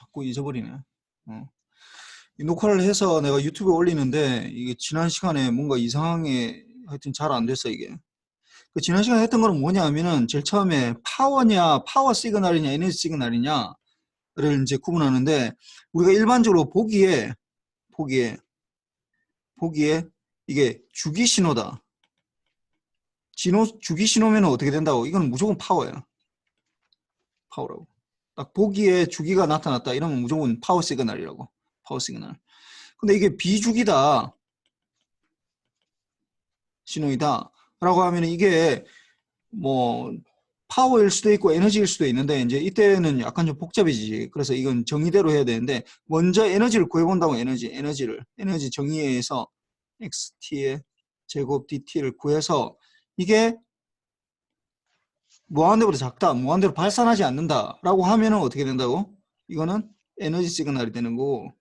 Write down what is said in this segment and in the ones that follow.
자꾸 잊어버리네. 이 녹화를 해서 내가 유튜브에 올리는데 이게 지난 시간에 뭔가 이상하게 하여튼 잘 안 됐어 이게. 그 지난 시간에 했던 거는 뭐냐 하면은 제일 처음에 파워냐 파워 시그널이냐 에너지 시그널이냐를 이제 구분하는데 우리가 일반적으로 보기에 이게 주기 신호다. 주기 신호면 어떻게 된다고? 이건 무조건 파워야. 파워라고. 딱 보기에 주기가 나타났다 이러면 무조건 파워 시그널이라고. 파워 시그널. 근데 이게 비주기다 신호이다 라고 하면 이게 뭐 파워일 수도 있고 에너지일 수도 있는데 이제 이때는 약간 좀 복잡해지지. 그래서 이건 정의대로 해야 되는데 먼저 에너지를 구해본다고. 에너지 정의에서 xt의 제곱 dt를 구해서 이게 무한대보다 작다, 무한대로 발산하지 않는다 라고 하면은 어떻게 된다고? 이거는 에너지 시그널이 되는 거고,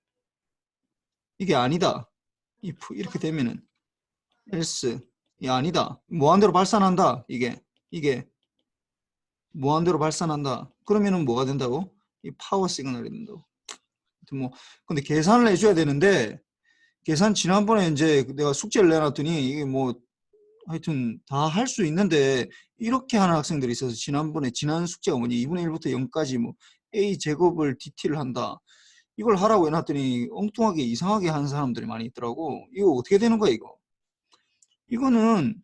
이게 아니다 if 이렇게 되면은 else 이 아니다, 무한대로 발산한다, 이게 무한대로 발산한다 그러면은 뭐가 된다고? 이 파워 시그널이 된다고. 뭐 근데 계산을 해줘야 되는데 계산 지난번에 이제 내가 숙제를 내놨더니 이게 뭐 하여튼 다 할 수 있는데 이렇게 하는 학생들이 있어서 지난 숙제가 뭐니 2분의 1부터 0까지 뭐 a 제곱을 dt를 한다 이걸 하라고 해놨더니 엉뚱하게 이상하게 하는 사람들이 많이 있더라고. 이거 어떻게 되는 거야 이거? 이거는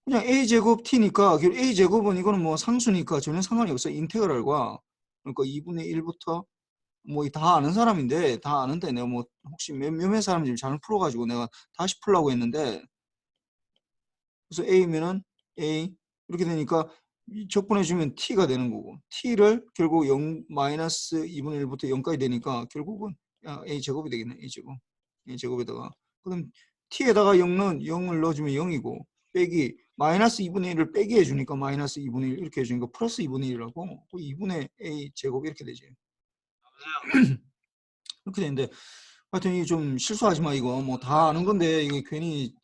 그냥 a 제곱 t니까 a 제곱은 이거는 뭐 상수니까 전혀 상관이 없어. 인테그랄과 그러니까 2분의 1부터 뭐 다 아는 사람인데 다 아는데 내가 뭐 혹시 몇몇 사람들이 잘못 풀어가지고 내가 다시 풀라고 했는데 그래서 a면은 a 이렇게 되니까 적분해주면 t가 되는 거고 t를 결국 0 마이너스 2분의 1부터 0까지 되니까 결국은 a 제곱이 되겠네. a 제곱에다가 그럼 t에다가 0을 넣어주면 0이고 빼기 마이너스 2분의 1을 빼기 해주니까 마이너스 2분의 1 이렇게 해주니까 플러스 2분의 1이라고 2분의 a 제곱 이렇게 되지. 이렇게 되는데 하여튼 이게 좀 실수하지 마. 이거 뭐 다 아는 건데 이게 괜히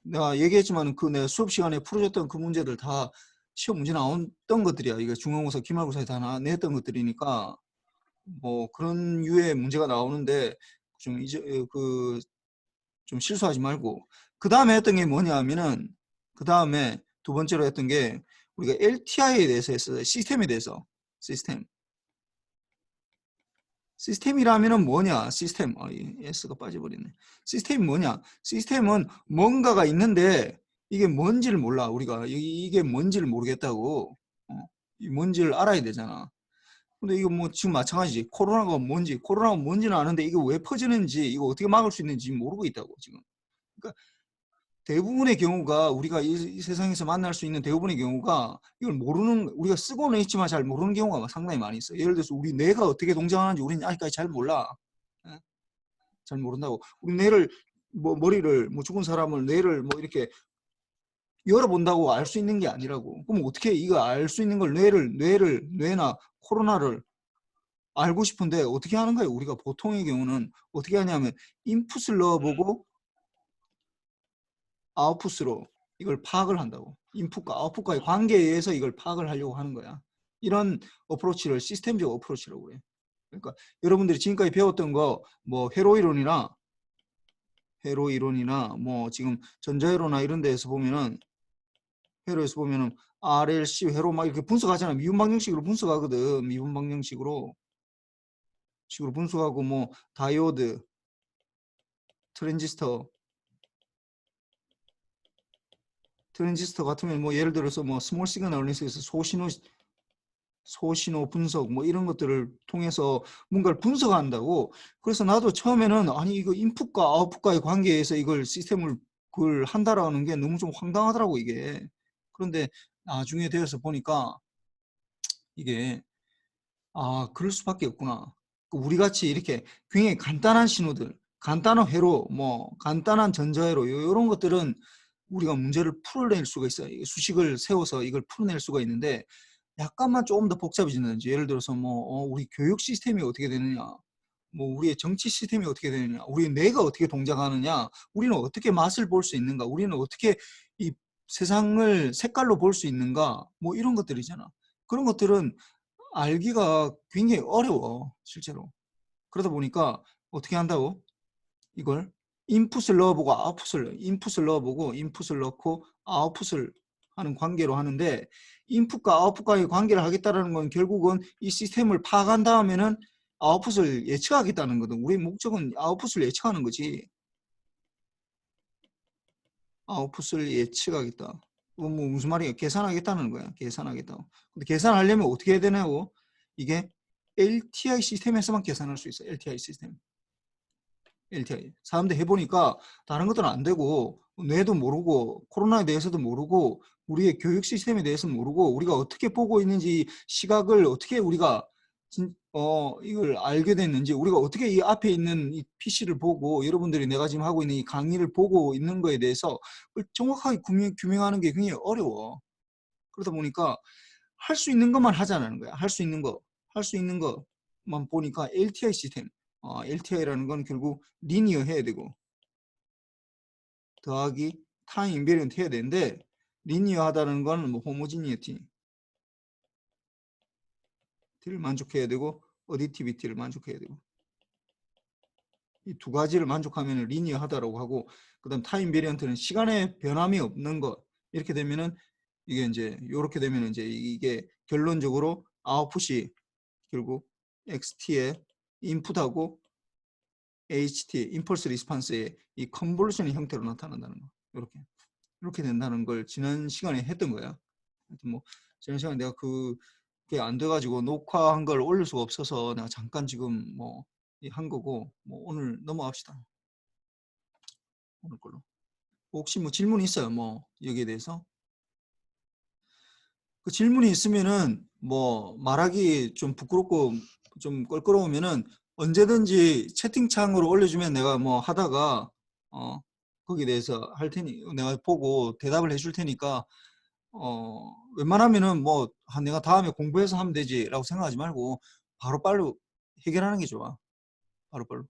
내가 얘기했지만 그 내가 수업 시간에 풀어줬던 그 문제들 다 시험 문제 나왔던 것들이야. 이게 중간고사, 기말고사에 다 냈던 것들이니까 뭐 그런 유의 문제가 나오는데 좀 이제 좀 실수하지 말고 그 다음에 했던 게 뭐냐 하면은 그 다음에 두 번째로 했던 게 우리가 LTI에 대해서 했어요. 시스템에 대해서. 시스템이라면은 뭐냐? 시스템. S가 빠져버리네. 시스템이 뭐냐? 시스템은 뭔가가 있는데 이게 뭔지를 몰라. 우리가 이게 뭔지를 모르겠다고. 이 뭔지를 알아야 되잖아. 근데 이거 뭐 지금 마찬가지지. 코로나가 뭔지는 아는데 이게 왜 퍼지는지, 이거 어떻게 막을 수 있는지 모르고 있다고 지금. 그러니까 대부분의 경우가 우리가 이 세상에서 만날 수 있는 대부분의 경우가 이걸 모르는, 우리가 쓰고는 있지만 잘 모르는 경우가 상당히 많이 있어. 예를 들어서 우리 뇌가 어떻게 동작하는지 우리는 아직까지 잘 몰라. 예? 잘 모른다고. 우리 뇌를 뭐 머리를 뭐 죽은 사람을 뇌를 뭐 이렇게 열어본다고 알 수 있는 게 아니라고. 그럼 어떻게 이거 알 수 있는 걸 뇌나 코로나를 알고 싶은데 어떻게 하는 거예요? 우리가 보통의 경우는 어떻게 하냐면 인풋을 넣어보고 아웃풋으로 이걸 파악을 한다고. 인풋과 아웃풋과의 관계에 의해서 이걸 파악을 하려고 하는 거야. 이런 어프로치를 시스템적 어프로치라고 그래. 그러니까 여러분들이 지금까지 배웠던 거 뭐 회로 이론이나 뭐 지금 전자회로나 이런 데에서 보면은 회로에서 보면은 RLC 회로 막 이렇게 분석하잖아. 미분 방정식으로 분석하거든. 미분 방정식으로 분석하고 뭐 다이오드, 트랜지스터 같으면 뭐 예를 들어서 뭐 스몰 시그널 어널리시스에서 소신호 분석 뭐 이런 것들을 통해서 뭔가를 분석한다고. 그래서 나도 처음에는 아니 이거 인풋과 아웃풋과의 관계에서 이걸 시스템을 그걸 한다라는 게 너무 좀 황당하더라고 이게. 그런데 나중에 되어서 보니까 이게 그럴 수밖에 없구나. 우리같이 이렇게 굉장히 간단한 신호들, 간단한 회로, 뭐 간단한 전자회로 이런 것들은 우리가 문제를 풀어낼 수가 있어요. 수식을 세워서 이걸 풀어낼 수가 있는데 약간만 조금 더 복잡해지는지, 예를 들어서 뭐 우리 교육 시스템이 어떻게 되느냐, 뭐 우리의 정치 시스템이 어떻게 되느냐, 우리 뇌가 어떻게 동작하느냐, 우리는 어떻게 맛을 볼 수 있는가, 우리는 어떻게 이 세상을 색깔로 볼 수 있는가, 뭐 이런 것들이잖아. 그런 것들은 알기가 굉장히 어려워 실제로. 그러다 보니까 어떻게 한다고? 이걸 인풋을 넣어보고 인풋을 넣어보고 인풋을 넣고 아웃풋을 하는 관계로 하는데, 인풋과 아웃풋과의 관계를 하겠다는 건 결국은 이 시스템을 파악한 다음에는 아웃풋을 예측하겠다는 거든. 우리 목적은 아웃풋을 예측하는 거지. 아웃풋을 예측하겠다. 뭐 무슨 말이야? 계산하겠다는 거야. 계산하겠다. 근데 계산하려면 어떻게 해야 되냐고? 이게 LTI 시스템에서만 계산할 수 있어. LTI 시스템. LTI. 사람들 해보니까 다른 것들은 안 되고, 뇌도 모르고, 코로나에 대해서도 모르고, 우리의 교육 시스템에 대해서 모르고, 우리가 어떻게 보고 있는지, 시각을 어떻게 우리가 이걸 알게 됐는지, 우리가 어떻게 이 앞에 있는 이 PC를 보고, 여러분들이 내가 지금 하고 있는 이 강의를 보고 있는 거에 대해서 정확하게 규명하는 게 굉장히 어려워. 그러다 보니까 할 수 있는 것만 하자는 거야. 할 수 있는 거. 할 수 있는 것만 보니까 LTI 시스템. LTI라는 건 결국 리니어 해야 되고, 더하기 타임 인베리언트 해야 되는데, 리니어 하다는 건 뭐 호모지니티를 만족해야 되고, 어디티비티를 만족해야 되고, 이 두 가지를 만족하면 리니어 하다라고 하고, 그 다음 타임 인베리언트는 시간의 변함이 없는 것. 이렇게 되면은 이게 이제 이렇게 되면 이제 이게 결론적으로 아웃풋이 결국 XT의 인풋하고 HT, 임펄스 리스판스의 이 컨볼루션의 형태로 나타난다는 거. 이렇게 된다는 걸 지난 시간에 했던 거야. 하여튼 뭐 지난 시간에 내가 그게 안 돼가지고 녹화한 걸 올릴 수가 없어서 내가 잠깐 지금 뭐 한 거고, 뭐 오늘 넘어갑시다. 오늘 걸로. 혹시 뭐 질문 있어요? 뭐 여기에 대해서? 그 질문이 있으면은 뭐 말하기 좀 부끄럽고 좀 껄끄러우면은 언제든지 채팅창으로 올려주면 내가 뭐 하다가 거기에 대해서 할 테니 내가 보고 대답을 해줄 테니까 웬만하면은 뭐 내가 다음에 공부해서 하면 되지라고 생각하지 말고 바로바로 해결하는 게 좋아. 바로바로.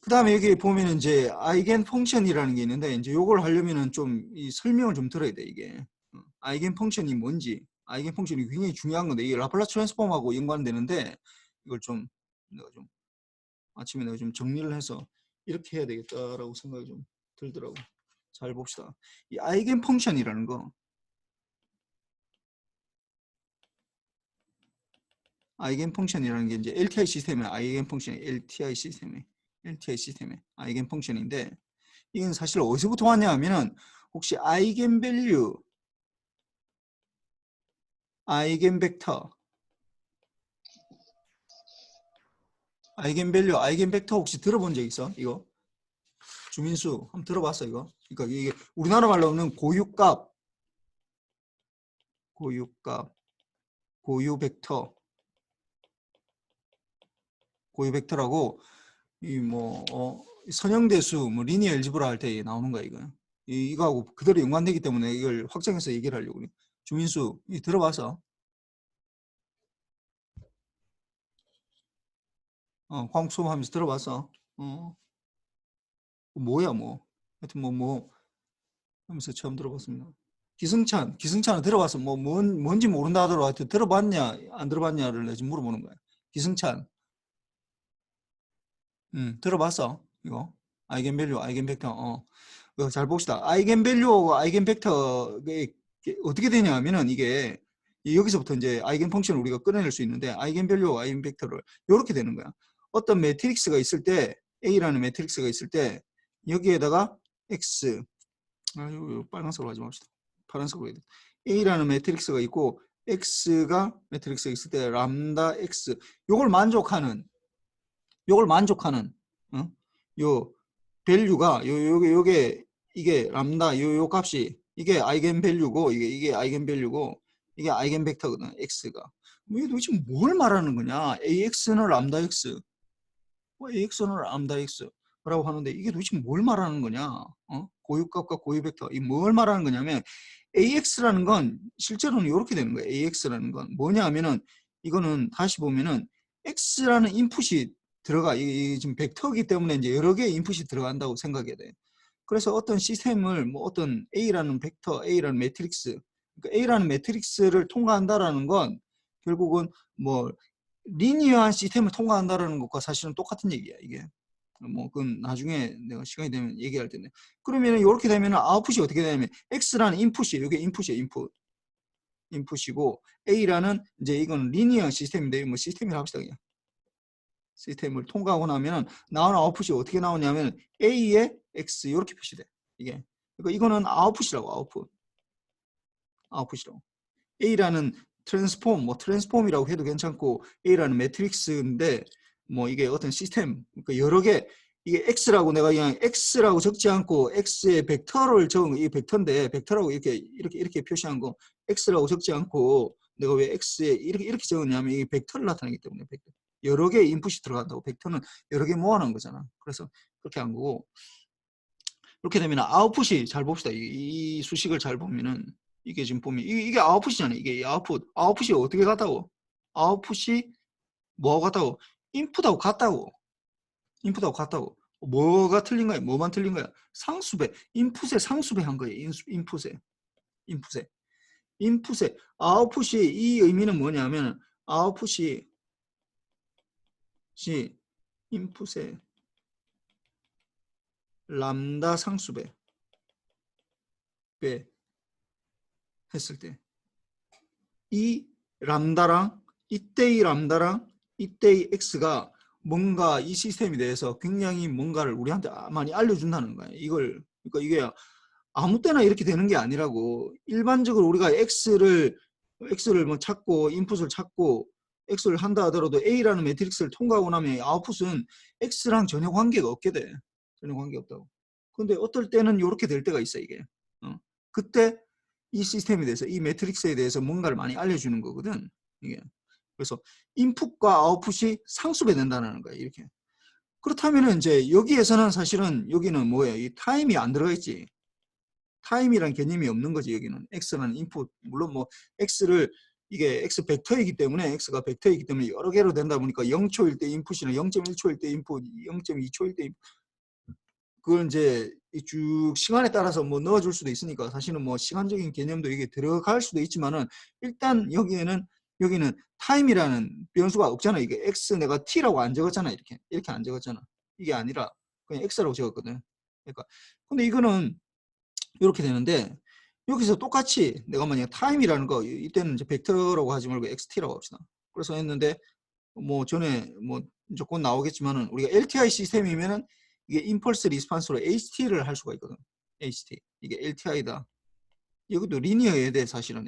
그 다음에 여기 보면 이제 아이겐 펑션이라는 게 있는데, 이제 요걸 하려면은 좀 이 설명을 좀 들어야 돼, 이게. 아이겐 펑션이 뭔지. 아이겐 펑션이 굉장히 중요한 건데, 이게 라플라스 트랜스폼하고 연관되는데, 이걸 좀 내가 좀 아침에 내가 좀 정리를 해서 이렇게 해야 되겠다라고 생각이 좀 들더라고. 잘 봅시다. 이 아이겐 펑션이라는 거, 아이겐 펑션이라는 게 이제 LTI 시스템의 아이겐 펑션이 LTI 시스템의 아이겐 펑션인데, 이건 사실 어디서부터 왔냐 하면은 혹시 아이겐 밸류, 아이겐 벡터, 아이겐 밸류, 아이겐 벡터 혹시 들어본 적 있어? 이거 주민수 한번 들어봤어 이거? 그러니까 이게 우리나라 말로는 고유값, 고유값, 고유 벡터, 고유 벡터라고 이 뭐 선형대수, 뭐 리니어 엘지브라 할 때 나오는 거야 이거. 이거하고 그대로 연관되기 때문에 이걸 확장해서 얘기를 하려고 그래. 주민수 이 들어봤어? 과목 수업하면서 들어봤어? 뭐야 뭐. 하여튼 뭐 하면서 처음 들어봤습니다. 기승찬은 들어봤어. 뭐 뭔지 모른다 하더라도 하여튼 들어봤냐 안 들어봤냐를 내가 지금 물어보는 거야. 기승찬, 들어봤어 이거? 아이겐밸류, 아이겐벡터. 이거 잘 봅시다. 아이겐밸류하고 아이겐벡터 어떻게 되냐 하면은 이게 여기서부터 이제 아이겐 펑션을 우리가 꺼내낼 수 있는데, 아이겐밸류와 아이겐벡터를 이렇게 되는 거야. 어떤 매트릭스가 있을 때, A라는 매트릭스가 있을 때 여기에다가 X, 요 빨간색으로 하지 맙시다. 파란색으로 해야 돼. A라는 매트릭스가 있고 X가 매트릭스가 있을 때 람다 X, 요걸 만족하는 어? 요 밸류가 요게 이게 람다 요 값이 이게 아이겐 밸류고 이게 아이겐 밸류고 이게 아이겐 벡터거든. X가. 뭐 이게 도대체 뭘 말하는 거냐? AX는 람다 X, AX는 람다 X라고 하는데 이게 도대체 뭘 말하는 거냐? 고유값과 고유 벡터 이 뭘 말하는 거냐면, AX라는 건 실제로는 이렇게 되는 거예요. AX라는 건 뭐냐 하면은 이거는 다시 보면은 X라는 인풋이 들어가. 이게 지금 벡터이기 때문에 이제 여러 개의 인풋이 들어간다고 생각해야 돼. 그래서 어떤 시스템을 뭐 어떤 A라는 벡터, A라는 매트릭스, 그러니까 A라는 매트릭스를 통과한다라는 건 결국은 뭐 리니어한 시스템을 통과한다는 것과 사실은 똑같은 얘기야, 이게. 뭐 그건 나중에 내가 시간이 되면 얘기할 텐데. 그러면 이렇게 되면 아웃풋이 어떻게 되냐면 X라는 인풋이에요. 이게 인풋이에요, 인풋. 인풋이고 A라는 이제 이건 리니어 시스템인데 뭐 시스템이라 합시다 그냥. 시스템을 통과하고 나면 나오는 아웃풋이 어떻게 나오냐면 A의 X 이렇게 표시돼. 이게. 그러니까 이거는 아웃풋이라고 아웃풋. 아웃풋이라고. A라는 트랜스폼, 뭐 트랜스폼이라고 해도 괜찮고 A라는 매트릭스인데 뭐 이게 어떤 시스템, 그러니까 여러 개 이게 X라고 내가 그냥 X라고 적지 않고 X의 벡터를 적은 거, 이게 벡터인데 벡터라고 이렇게 표시한 거 X라고 적지 않고 내가 왜 X에 이렇게 적었냐면 이게 벡터를 나타내기 때문에 벡터. 여러 개의 인풋이 들어간다고. 벡터는 여러 개 모아놓은 거잖아. 그래서 그렇게 한 거고. 이렇게 되면 아웃풋이 잘 봅시다. 이 수식을 잘 보면은 이게 지금 보면 이게 아웃풋이잖아요. 이게 아웃풋. 아웃풋이 어떻게 같다고? 아웃풋이 뭐하고 같다고? 인풋하고 같다고. 인풋하고 같다고. 뭐가 틀린 거야? 뭐만 틀린 거야? 상수배. 인풋에 상수배 한 거예요. 인풋에. 인풋에. 인풋에. 아웃풋이 이 의미는 뭐냐면 아웃풋이 인풋에 람다 상수배 배 했을 때 이 람다랑 이때의 람다랑 이때의 x가 뭔가 이 시스템에 대해서 굉장히 뭔가를 우리한테 많이 알려준다는 거예요. 이걸 그러니까 이게 아무 때나 이렇게 되는 게 아니라고. 일반적으로 우리가 x를 뭐 찾고 인풋을 찾고 x를 한다 하더라도 a라는 매트릭스를 통과하고 나면 아웃풋은 x랑 전혀 관계가 없게 돼. 전혀 관계 없다고. 근데 어떨 때는 이렇게 될 때가 있어 이게. 그때 이 시스템에 대해서 이 매트릭스에 대해서 뭔가를 많이 알려주는 거거든. 이게. 그래서 인풋과 아웃풋이 상수배 된다는 거예요. 이렇게. 그렇다면 이제 여기에서는 사실은 여기는 뭐예요? 이 타임이 안 들어가 있지. 타임이란 개념이 없는 거지. 여기는 x라는 인풋. 물론 뭐 x를 이게 x 벡터이기 때문에 x가 벡터이기 때문에 여러 개로 된다 보니까 0초일 때 인풋이나 0.1초일 때 인풋, 0.2초일 때 인풋, 그걸 이제 쭉 시간에 따라서 뭐 넣어줄 수도 있으니까 사실은 뭐 시간적인 개념도 이게 들어갈 수도 있지만은 일단 여기는 타임이라는 변수가 없잖아. 이게 x 내가 t라고 안 적었잖아. 이렇게 안 적었잖아. 이게 아니라 그냥 x라고 적었거든. 그러니까 근데 이거는 이렇게 되는데 여기서 똑같이 내가 만약 타임이라는 거 이때는 이제 벡터라고 하지 말고 xt라고 합시다. 그래서 했는데 뭐 전에 뭐 이제 곧 나오겠지만은 우리가 LTI 시스템이면은 이게 임펄스 리스판스로 HT를 할 수가 있거든. HT. 이게 LTI다. 여기도 리니어에 대해 사실은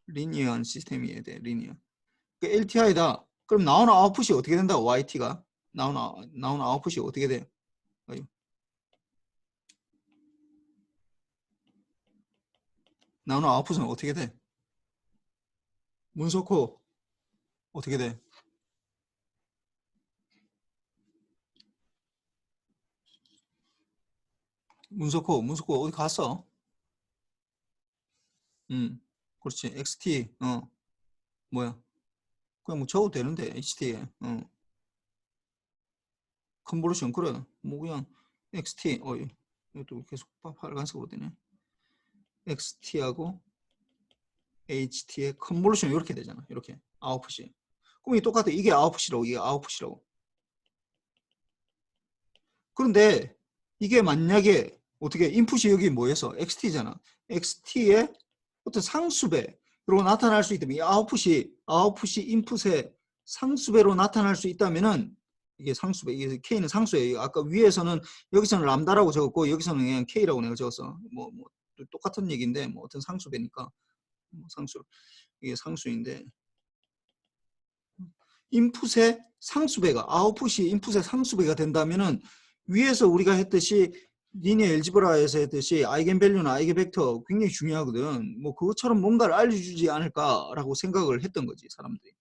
리니어한 시스템이어야 돼. 리니어. LTI다. 그럼 나오는 아웃풋이 어떻게 된다? YT가 나오는 아웃풋이 어떻게 돼? 나오는 아웃풋은 어떻게 돼? 문서코 어떻게 돼? 문서코 어디 갔어? 그렇지. XT 뭐야? 그냥 뭐 적어도 되는데 HT에 컨볼루션 그래. 뭐 그냥 XT 이것도 계속 빨간색으로 되네. XT하고 HT의 컨볼루션 이렇게 되잖아. 이렇게 아웃풋이. 그럼 이 똑같아. 이게 아웃풋이라고. 그런데 이게 만약에 어떻게 인풋이 여기 뭐여서 XT잖아. XT의 어떤 상수배로 나타날 수 있다면 이 아웃풋이 인풋의 상수배로 나타날 수 있다면은 이게 상수배, 이게 K는 상수예요. 아까 위에서는 여기서는 람다라고 적었고 여기서는 그냥 K라고 내가 적었어. 뭐 똑같은 얘기인데 뭐 어떤 상수배니까 상수 이게 상수인데 인풋의 상수배가 아웃풋이 인풋의 상수배가 된다면은 위에서 우리가 했듯이 리니어 엘지브라에서 했듯이 아이겐밸류나 아이겐벡터 굉장히 중요하거든. 뭐 그것처럼 뭔가를 알려주지 않을까라고 생각을 했던 거지 사람들이.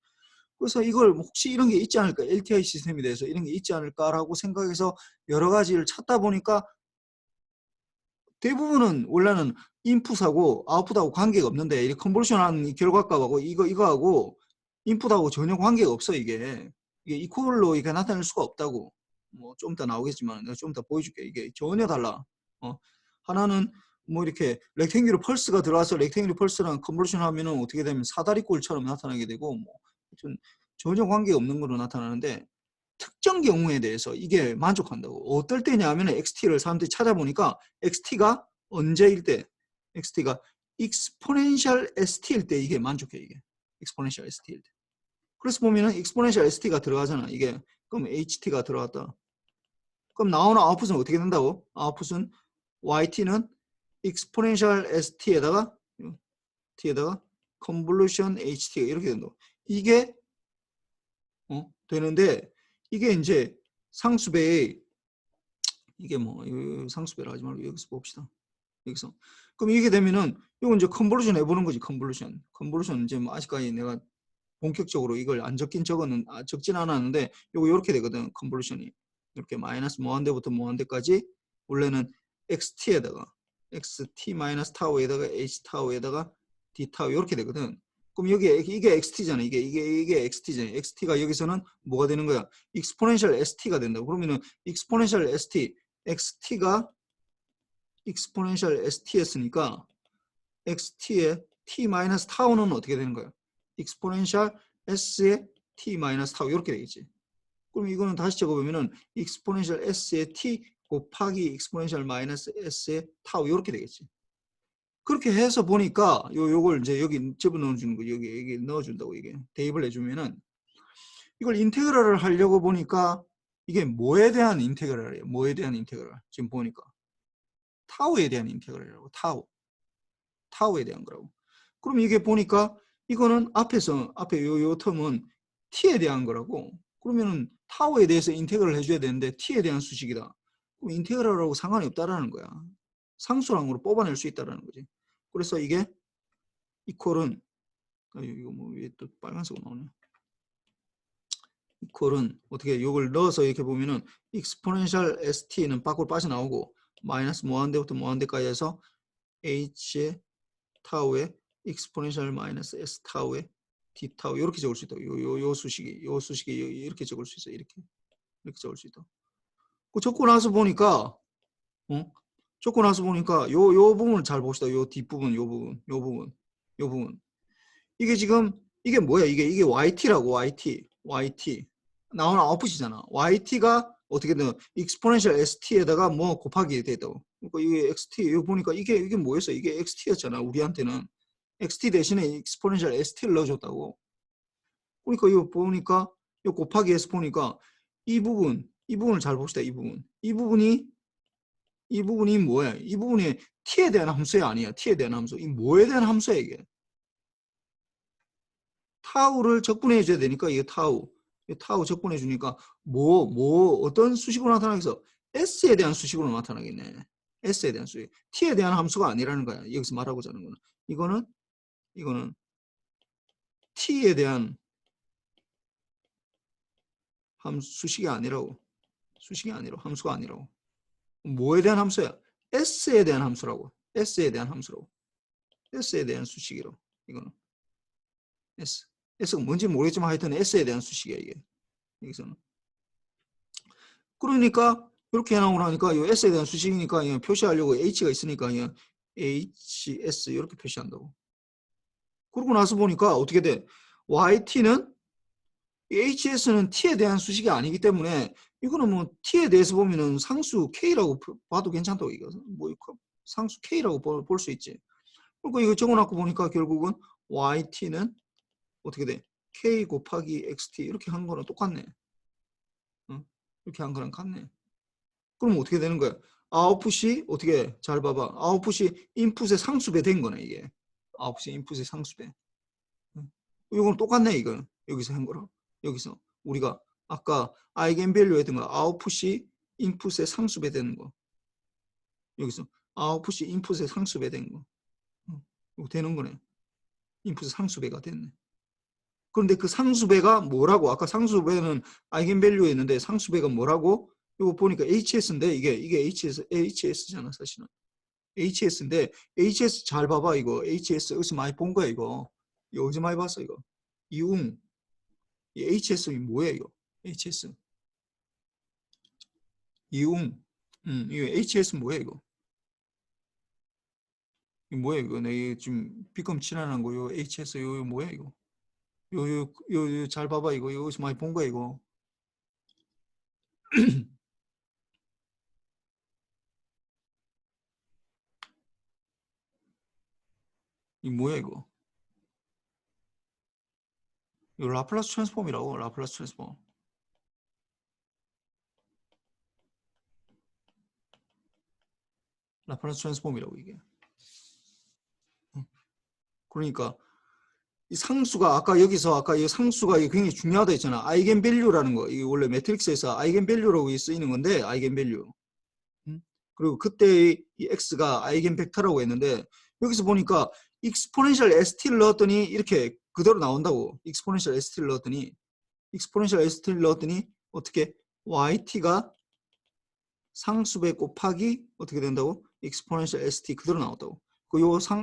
그래서 이걸 혹시 이런 게 있지 않을까, LTI 시스템에 대해서 이런 게 있지 않을까라고 생각해서 여러 가지를 찾다 보니까 대부분은 원래는 인풋하고 아웃풋하고 관계가 없는데 이 컨볼루션한 결과값하고 이거하고 인풋하고 전혀 관계가 없어. 이게 이퀄로 이게 나타낼 수가 없다고. 뭐 좀 이따 나오겠지만 내가 좀 이따 보여줄게. 이게 전혀 달라. 하나는 뭐 이렇게 렉탱귤 펄스가 들어와서 렉탱귤 펄스랑 컨버전 하면은 어떻게 되면 사다리꼴처럼 나타나게 되고 뭐 전혀 관계 없는 거로 나타나는데 특정 경우에 대해서 이게 만족한다고. 어떨 때냐 하면 XT를 사람들이 찾아보니까 XT가 언제일 때 XT가 exponential ST일 때 이게 만족해 이게. exponential ST일 때. 그래서 보면은 exponential ST가 들어가잖아. 이게 그럼 HT가 들어갔다. 그럼 나오는 아웃풋은 어떻게 된다고? 아웃풋은 YT는 exponential ST에다가 convolution HT가 이렇게 된다고. 이게 되는데 이게 이제 상수배의 이게 뭐 상수배라 하지 말고 여기서 봅시다. 여기서 그럼 이게 되면은 이건 이제 컨볼루션 해보는 거지. 컨볼루션 이제 뭐 아직까지 내가 본격적으로 이걸 안 적진 않았는데 요거 이렇게 되거든. 컨볼루션이 이렇게 마이너스 뭐한대부터 뭐한대까지 원래는 xt에다가 xt 마이너스 타우에다가 h 타우에다가 d 타우 이렇게 되거든. 그럼 여기 이게 xt잖아. 이게 xt잖아. xt가 여기서는 뭐가 되는 거야? exponential st가 된다고. 그러면은 exponential st xt가 exponential st였으니까 xt의 t 마이너스 타우는 어떻게 되는 거야? exponential s의 t 마이너스 타우 이렇게 되겠지. 그럼 이거는 다시 적어보면은 exponential s의 t 곱하기 exponential 마이너스 s의 타우 이렇게 되겠지. 그렇게 해서 보니까 요걸 이제 여기 집어넣어 주는 거 여기 넣어준다고 이게 대입을 해주면은 이걸 인테그랄을 하려고 보니까 이게 뭐에 대한 인테그랄이에요? 뭐에 대한 인테그랄? 지금 보니까 타우에 대한 인테그랄이라고. 타우에 대한 거라고. 그럼 이게 보니까 이거는 앞에 요 텀은 t에 대한 거라고. 그러면은 타우에 대해서 인테그랄을 해줘야 되는데 t에 대한 수식이다. 그럼 인테그랄하고 상관이 없다라는 거야. 상수랑으로 뽑아낼 수 있다라는 거지. 그래서 이게 이퀄은 이거 뭐 왜 또 빨간색으로 나오냐? 이퀄은 어떻게 이걸 넣어서 이렇게 보면은 exponential st는 밖으로 빠져나오고 마이너스 뭐한대부터 뭐한대까지 해서 h의 타우에 exponential 마이너스 s 타우에 d 타우 이렇게 적을 수 있다. 요 수식이 이렇게 적을 수 있어. 이렇게 적을 수 있다. 그 적고 나서 보니까 적고 나서 보니까 요 부분을 잘 봅시다. 요 뒷부분 요 부분 이게 지금 이게 뭐야? 이게 YT라고. YT 나오는 아웃풋이잖아. YT가 어떻게 되나 exponential ST에다가 뭐 곱하기 됐다고. 그러니까 이게 XT 이거 보니까 이게 뭐였어? 이게 XT였잖아. 우리한테는 XT 대신에 exponential ST를 넣어줬다고. 그러니까 이거 보니까 이거 곱하기 해서 보니까 이 부분을 잘 봅시다. 이 부분이 뭐야? 이 부분이 t에 대한 함수야 아니야? t에 대한 함수. 이 뭐에 대한 함수야 이게? 타우를 적분해 줘야 되니까 이게 타우 적분해 주니까 어떤 수식으로 나타나겠어? s에 대한 수식으로 나타나겠네. s에 대한 수식. t에 대한 함수가 아니라는 거야. 여기서 말하고자 하는 거는. 이거는 t에 대한 수식이 아니라고. 함수가 아니라고. 뭐에 대한 함수야? s에 대한 함수라고. s에 대한 수식이라고. 이거는 s가 뭔지 모르겠지만 하여튼 s에 대한 수식이야 이게. 여기서는. 그러니까 이렇게 나오고 나니까 이 s에 대한 수식이니까 그냥 표시하려고 h가 있으니까 그냥 hs 이렇게 표시한다고. 그러고 나서 보니까 어떻게 돼? yt는 hs는 t에 대한 수식이 아니기 때문에 이거는 뭐 t에 대해서 보면은 상수 k라고 봐도 괜찮다고. 이거 뭐 상수 k라고 볼 수 있지. 그러니까 이거 적어놓고 보니까 결국은 yt는 어떻게 돼? k 곱하기 xt 이렇게 한 거랑 똑같네. 이렇게 한 거랑 같네. 그럼 어떻게 되는 거야? 아웃풋이 어떻게 잘 봐봐. 아웃풋이 인풋의 상수배 된 거네 이게. 아웃풋이 인풋의 상수배. 이건 똑같네 이거. 여기서 한 거랑. 여기서 우리가 아까 아이겐밸류 했던 거 아웃풋이 인풋의 상수배 되는 거. 여기서 아웃풋이 인풋의 상수배 된 거. 이거 되는 거네. 인풋의 상수배가 됐네. 그런데 그 상수배가 뭐라고? 아까 상수배는 아이겐밸류였는데 상수배가 뭐라고? 이거 보니까 HS인데 이게 HS잖아 사실은. HS인데 HS 잘 봐봐 이거. HS 어디서 많이 본 거야 이거. 이거 어디서 많이 봤어 이거. 이웅. 이 HS 뭐야 이거? HS. 이웅. 이거 HS 뭐야 이거? 이거 뭐야 이거? 내가 지금 B컴 친환한 거 요 HS 요 뭐야 이거? 요 잘 봐봐 이거 여기서 많이 본 거야 이거. 이 뭐야 이거? 이거 라플라스 트랜스폼이라고. 라플라스 트랜스폼. 라플라스 트랜스폼이라고 이게. 그러니까 이 상수가 아까 여기서 아까 이 상수가 이게 굉장히 중요하다 했잖아. 아이겐 밸류라는 거. 이게 원래 매트릭스에서 아이겐 밸류라고 쓰이는 건데 아이겐 밸류. 그리고 그때 이 x가 아이겐 벡터라고 했는데 여기서 보니까 익스포넨셜 st를 넣었더니 이렇게 그대로 나온다고. 익스포넨셜 st를 넣었더니 어떻게 yt가 상수배 곱하기 어떻게 된다고? 익스포넨셜 st 그대로 나왔다고.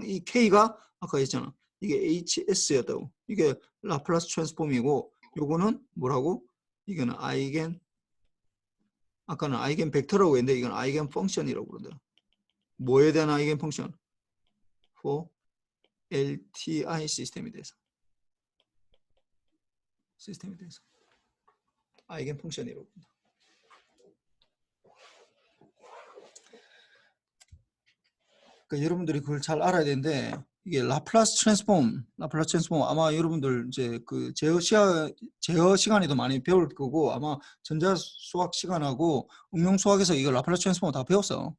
이 k가 아까 했잖아. 이게 hs였다고. 이게 라플라스 트랜스폼이고 요거는 뭐라고? 이거는 아까는 아이겐 벡터라고 했는데 이건 아이겐 펑션이라고 그런다. 뭐에 대한 아이겐 펑션? for LTI 시스템에 대해서. 아이겐 펑션이라고 한다. 그러니까 여러분들이 그걸 잘 알아야 되는데 이게 라플라스 트랜스폼 아마 여러분들 이제 그 제어 시간에도 많이 배울 거고 아마 전자 수학 시간하고 응용 수학에서 이거 라플라스 트랜스폼 다 배웠어.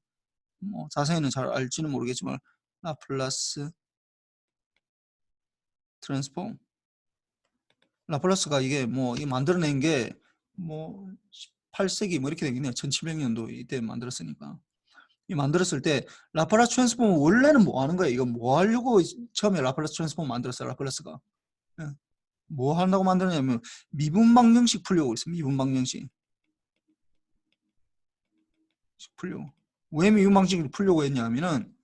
뭐 자세히는 잘 알지는 모르겠지만 라플라스 트랜스폼 라플라스가 이게 뭐 이 만들어낸 게 뭐 18세기 뭐 이렇게 되겠네요. 1700년도 이때 만들었으니까. 이 만들었을 때 라플라스 트랜스폼은 원래는 뭐 하는 거야? 이거 뭐 하려고 처음에 라플라스 트랜스폼 만들었어요? 라플라스가. 예. 뭐 한다고 만들었냐면 미분 방정식 풀려고 있어. 미분 방정식 풀려고. 왜 미분 방정식을 풀려고 했냐면은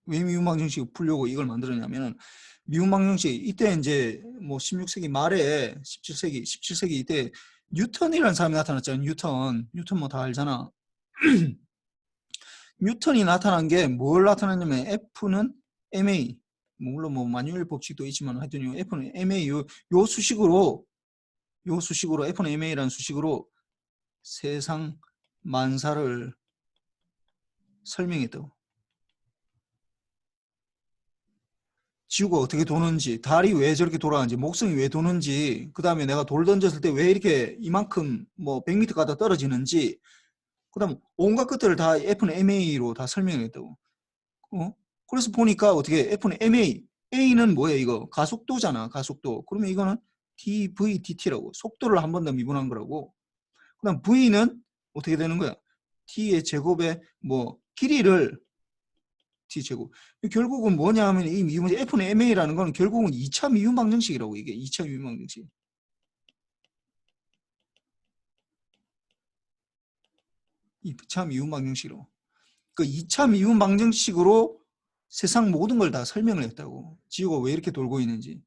왜 미분 방정식을 풀려고 이걸 만들었냐면은 미분 방정식 이때 이제 뭐 16세기 말에 17세기 이때 뉴턴이라는 사람이 나타났잖아요. 뉴턴 뭐 다 알잖아. 뉴턴이 나타난 게 뭘 나타났냐면 F는 ma 물론 뭐 마뉴엘 법칙도 있지만 하여튼 F는 ma 요 수식으로 F는 ma라는 수식으로 세상 만사를 설명했다고. 지구가 어떻게 도는지, 달이 왜 저렇게 돌아가는지, 목성이 왜 도는지, 그 다음에 내가 돌 던졌을 때 왜 이렇게 이만큼 뭐 100m 가다 떨어지는지, 그 다음 온갖 것들을 다 F는 ma로 다 설명했다고. 그래서 보니까 어떻게 F는 ma, a는 뭐예요 이거? 가속도잖아, 가속도. 그러면 이거는 dvdt라고. 속도를 한 번 더 미분한 거라고. 그 다음 v는 어떻게 되는 거야? t의 제곱에 뭐 길이를 t제곱. 결국은 뭐냐 하면 이 미분 F는 ma라는 건 결국은 2차 미분 방정식이라고. 이게 2차 미분 방정식. 2차 미분 방정식으로. 그 2차 미분 방정식으로 세상 모든 걸 다 설명을 했다고. 지구가 왜 이렇게 돌고 있는지.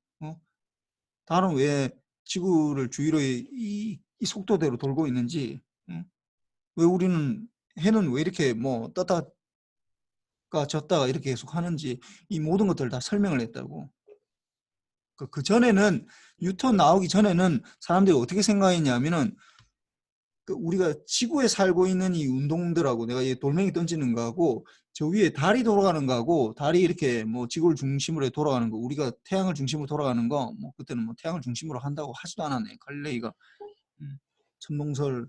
달은 왜 지구를 주위로 이 속도대로 돌고 있는지. 왜 우리는 해는 왜 이렇게 뭐 떴다가 졌다가 이렇게 계속 하는지 이 모든 것들을 다 설명을 했다고. 그 전에는 뉴턴 나오기 전에는 사람들이 어떻게 생각했냐면은 그 우리가 지구에 살고 있는 이 운동들하고 내가 이 돌멩이 던지는 거하고 저 위에 달이 돌아가는 거하고 달이 이렇게 뭐 지구를 중심으로 돌아가는 거 우리가 태양을 중심으로 돌아가는 거 뭐 그때는 뭐 태양을 중심으로 한다고 하지도 않았네. 갈릴레이가 천동설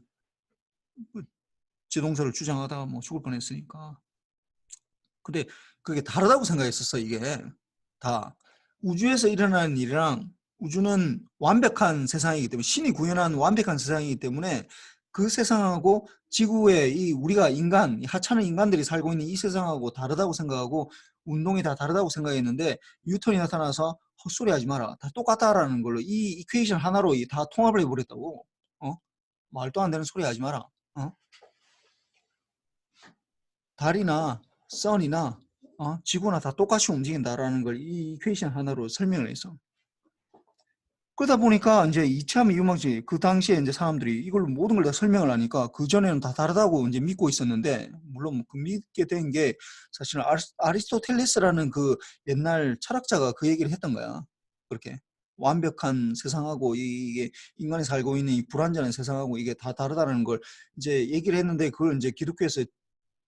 지동설을 주장하다가 뭐 죽을 뻔했으니까. 근데 그게 다르다고 생각했었어. 이게 다 우주에서 일어나는 일이랑 우주는 완벽한 세상이기 때문에 신이 구현한 완벽한 세상이기 때문에 그 세상하고 지구의 이 우리가 인간 하찮은 인간들이 살고 있는 이 세상하고 다르다고 생각하고 운동이 다 다르다고 생각했는데 뉴턴이 나타나서 헛소리 하지 마라 다 똑같다라는 걸로 이 이퀘이션 하나로 다 통합을 해버렸다고. 말도 안 되는 소리 하지 마라. 달이나 선이나 지구나 다 똑같이 움직인다라는 걸 이 이퀘이션 하나로 설명을 했어. 그러다 보니까 이제 2차 미유망증 그 당시에 이제 사람들이 이걸 모든 걸 다 설명을 하니까 그 전에는 다 다르다고 이제 믿고 있었는데 물론 그 믿게 된 게 사실은 아리스토텔레스라는 그 옛날 철학자가 그 얘기를 했던 거야. 그렇게 완벽한 세상하고 이게 인간이 살고 있는 이 불완전한 세상하고 이게 다 다르다는 걸 이제 얘기를 했는데 그걸 이제 기독교에서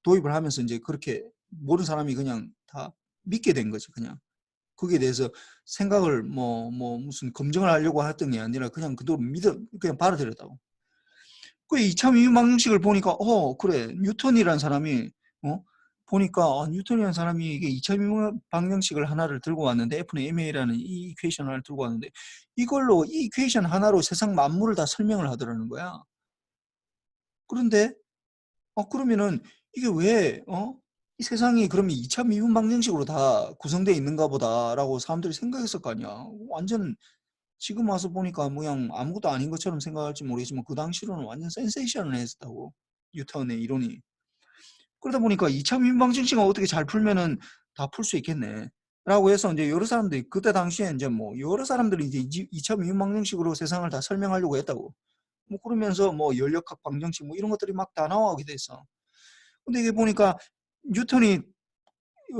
도입을 하면서 이제 그렇게 모든 사람이 그냥 다 믿게 된 거지 그냥. 거기에 대해서 생각을 무슨 검증을 하려고 했던 게 아니라 그냥 그대로 그냥 받아들였다고. 그 2차 미분방정식을 보니까 그래 뉴턴이라는 사람이 보니까 뉴턴이라는 사람이 이게 2차 미분방정식을 하나를 들고 왔는데 F는 ma라는 이 이퀘이션 하나를 들고 왔는데 이걸로 이 이퀘이션 하나로 세상 만물을 다 설명을 하더라는 거야. 그런데 그러면은 이게 왜 이 세상이 그러면 2차 미분 방정식으로 다 구성되어 있는가 보다라고 사람들이 생각했을 거 아니야. 완전 지금 와서 보니까 뭐 그냥 아무것도 아닌 것처럼 생각할지 모르겠지만 그 당시로는 완전 센세이션을 했었다고. 뉴턴의 이론이. 그러다 보니까 2차 미분 방정식을 어떻게 잘 풀면은 다 풀 수 있겠네. 라고 해서 이제 여러 사람들이 그때 당시에 이제 뭐 여러 사람들이 이제 2차 미분 방정식으로 세상을 다 설명하려고 했다고. 뭐 그러면서 뭐 연력학 방정식 뭐 이런 것들이 막 다 나오게 됐어. 근데 이게 보니까 뉴턴이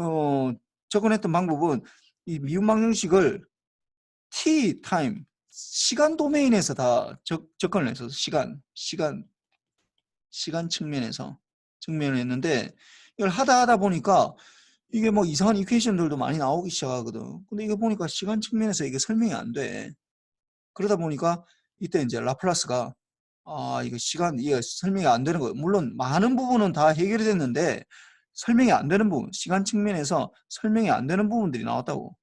어, 접근했던 방법은 이 미분 방정식을 t 타임 시간 도메인에서 다 접근을 해서 시간 측면을 했는데 이걸 하다 보니까 이게 뭐 이상한 이퀘이션들도 많이 나오기 시작하거든. 근데 이거 보니까 시간 측면에서 이게 설명이 안 돼. 그러다 보니까 이때 이제 라플라스가 이게 설명이 안 되는 거예요. 물론 많은 부분은 다 해결이 됐는데 설명이 안 되는 부분, 시간 측면에서 설명이 안 되는 부분들이 나왔다고.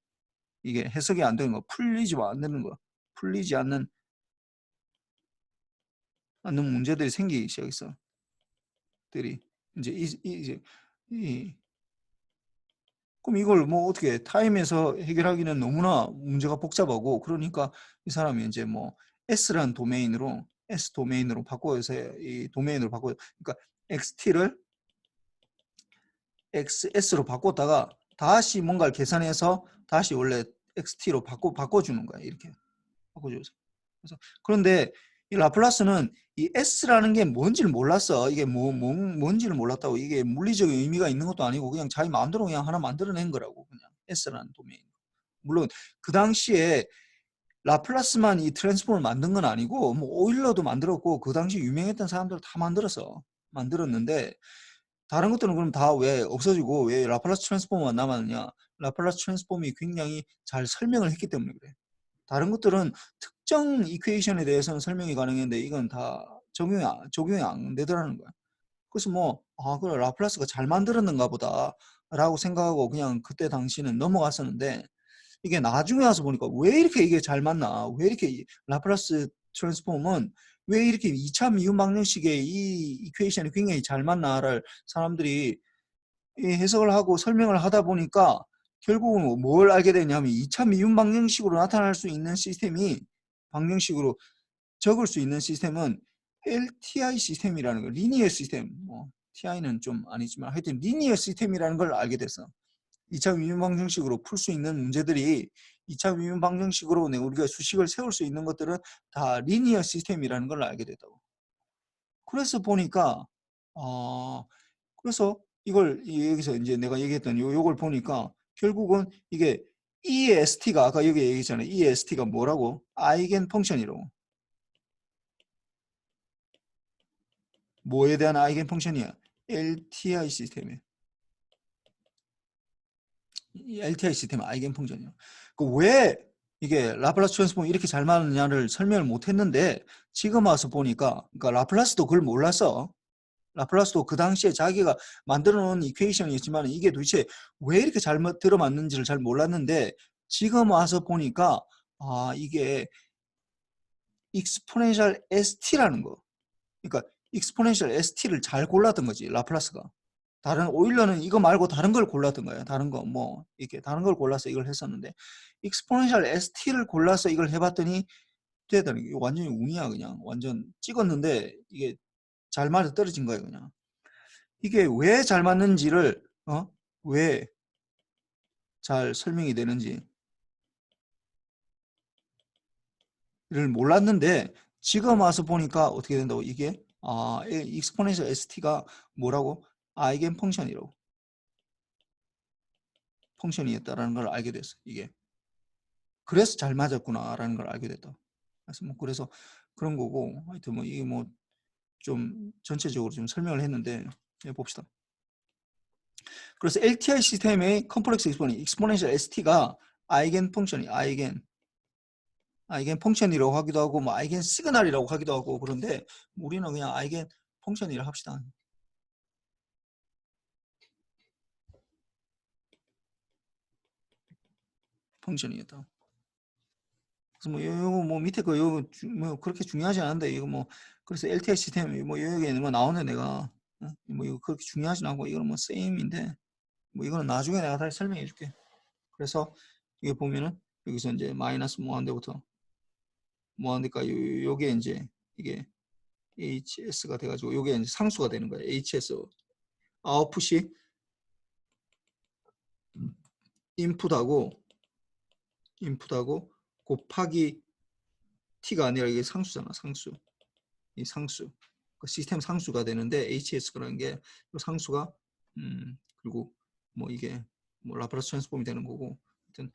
이게 해석이 안 되는 거, 풀리지 안 되는 거, 풀리지 않는 문제들이 생기기 시작했어. 들이 이제 이 그럼 이걸 뭐 어떻게 타임에서 해결하기는 너무나 문제가 복잡하고 그러니까 이 사람이 이제 뭐 S라는 도메인으로 S 도메인으로 바꿔서 이 도메인으로 바꿔 그러니까 XT를 XS로 바꿨다가 다시 뭔가를 계산해서 다시 원래 XT로 바꿔주는 거야 이렇게 바꿔줘서 그래서 그런데 이 라플라스는 이 S라는 게 뭔지를 몰랐어. 이게 뭔지를 몰랐다고. 이게 물리적 의미가 있는 것도 아니고 그냥 자기 마음대로 그냥 하나 만들어낸 거라고. 그냥 S라는 도메인. 물론 그 당시에 라플라스만 이 트랜스폼을 만든 건 아니고 뭐 오일러도 만들었고 그 당시 유명했던 사람들 다 만들었는데 다른 것들은 그럼 다 왜 없어지고 왜 라플라스 트랜스폼만 남았느냐? 라플라스 트랜스폼이 굉장히 잘 설명을 했기 때문에 그래. 다른 것들은 특정 이퀘이션에 대해서는 설명이 가능했는데 이건 다 적용이 안 되더라는 거야. 그래서 그래, 라플라스가 잘 만들었는가 보다 라고 생각하고 그냥 그때 당시는 넘어갔었는데 이게 나중에 와서 보니까 왜 이렇게 이게 잘 맞나? 왜 이렇게 라플라스 트랜스폼은 왜 이렇게 2차 미분 방정식의 이 이퀘이션이 굉장히 잘 맞나를 사람들이 해석을 하고 설명을 하다 보니까 결국은 뭘 알게 되냐면 2차 미분 방정식으로 나타날 수 있는 시스템이 방정식으로 적을 수 있는 시스템은 LTI 시스템이라는 거, 리니어 시스템. TI는 좀 아니지만 하여튼 리니어 시스템이라는 걸 알게 됐어. 2차 미분 방정식으로 풀 수 있는 문제들이 2차 미분 방정식으로 우리가 수식을 세울 수 있는 것들은 다 리니어 시스템이라는 걸 알게 됐다고. 그래서 보니까 그래서 이걸 여기서 이제 내가 얘기했던 요걸 보니까 결국은 이게 EST가 아까 여기 얘기했잖아요. EST가 뭐라고? 아이겐 펑션이라고. 뭐에 대한 아이겐 펑션이야? LTI 시스템에. LTI 시스템 아이겐 펑션이야. 왜 이게 라플라스 트랜스폼이 이렇게 잘 맞느냐를 설명을 못 했는데 지금 와서 보니까 그러니까 라플라스도 그걸 몰랐어. 라플라스도 그 당시에 자기가 만들어 놓은 이퀘이션이었지만 이게 도대체 왜 이렇게 잘 들어맞는지를 잘 몰랐는데 지금 와서 보니까 이게 익스포넨셜 ST라는 거. 그러니까 익스포넨셜 ST를 잘 골랐던 거지 라플라스가. 다른 오일러는 이거 말고 다른 걸 골랐던 거예요. 다른 거 이렇게 다른 걸 골라서 이걸 했었는데 익스포넨셜 ST를 골라서 이걸 해봤더니 되더니 이게 완전히 운이야 그냥 완전 찍었는데 이게 잘 맞아 떨어진 거예요 그냥. 이게 왜 잘 맞는지를 왜 잘 설명이 되는지 몰랐는데 지금 와서 보니까 어떻게 된다고 이게 exponential st가 뭐라고? 아이겐 펑션이라고. 펑션이었다라는 걸 알게 됐어. 이게. 그래서 잘 맞았구나라는 걸 알게 됐다. 그래서 뭐 그래서 그런 거고 하여튼 뭐 이게 뭐 좀 전체적으로 좀 설명을 했는데 봅시다. 그래서 LTI 시스템의 컴플렉스 익스포넨셜 ST가 아이겐 펑션이 아이겐 펑션이라고 하기도 하고 뭐 아이겐 시그널이라고 하기도 하고 그런데 우리는 그냥 아이겐 펑션이라고 합시다. 펑션이었다. 그래서 뭐 요거 뭐 밑에 거 요거 뭐 그렇게 중요하지 않은데 이거 뭐 그래서 LTI 시스템 뭐 여기에 뭐 나오네 내가 뭐 이거 그렇게 중요하진 않고 이거는 뭐 세임인데 뭐 이거는 나중에 내가 다시 설명해 줄게. 그래서 이게 보면은 여기서 이제 마이너스 무한대부터 무한대까지 요게 이제 이게 HS가 돼가지고 요게 이제 상수가 되는 거예요. HS 아웃풋이 인풋하고 곱하기 t가 아니라 이게 상수잖아. 상수. 이 상수. 그 시스템 상수가 되는데 HS라는 게 상수가 그리고 뭐 이게 뭐 라플라스 트랜스폼이 되는 거고 하여튼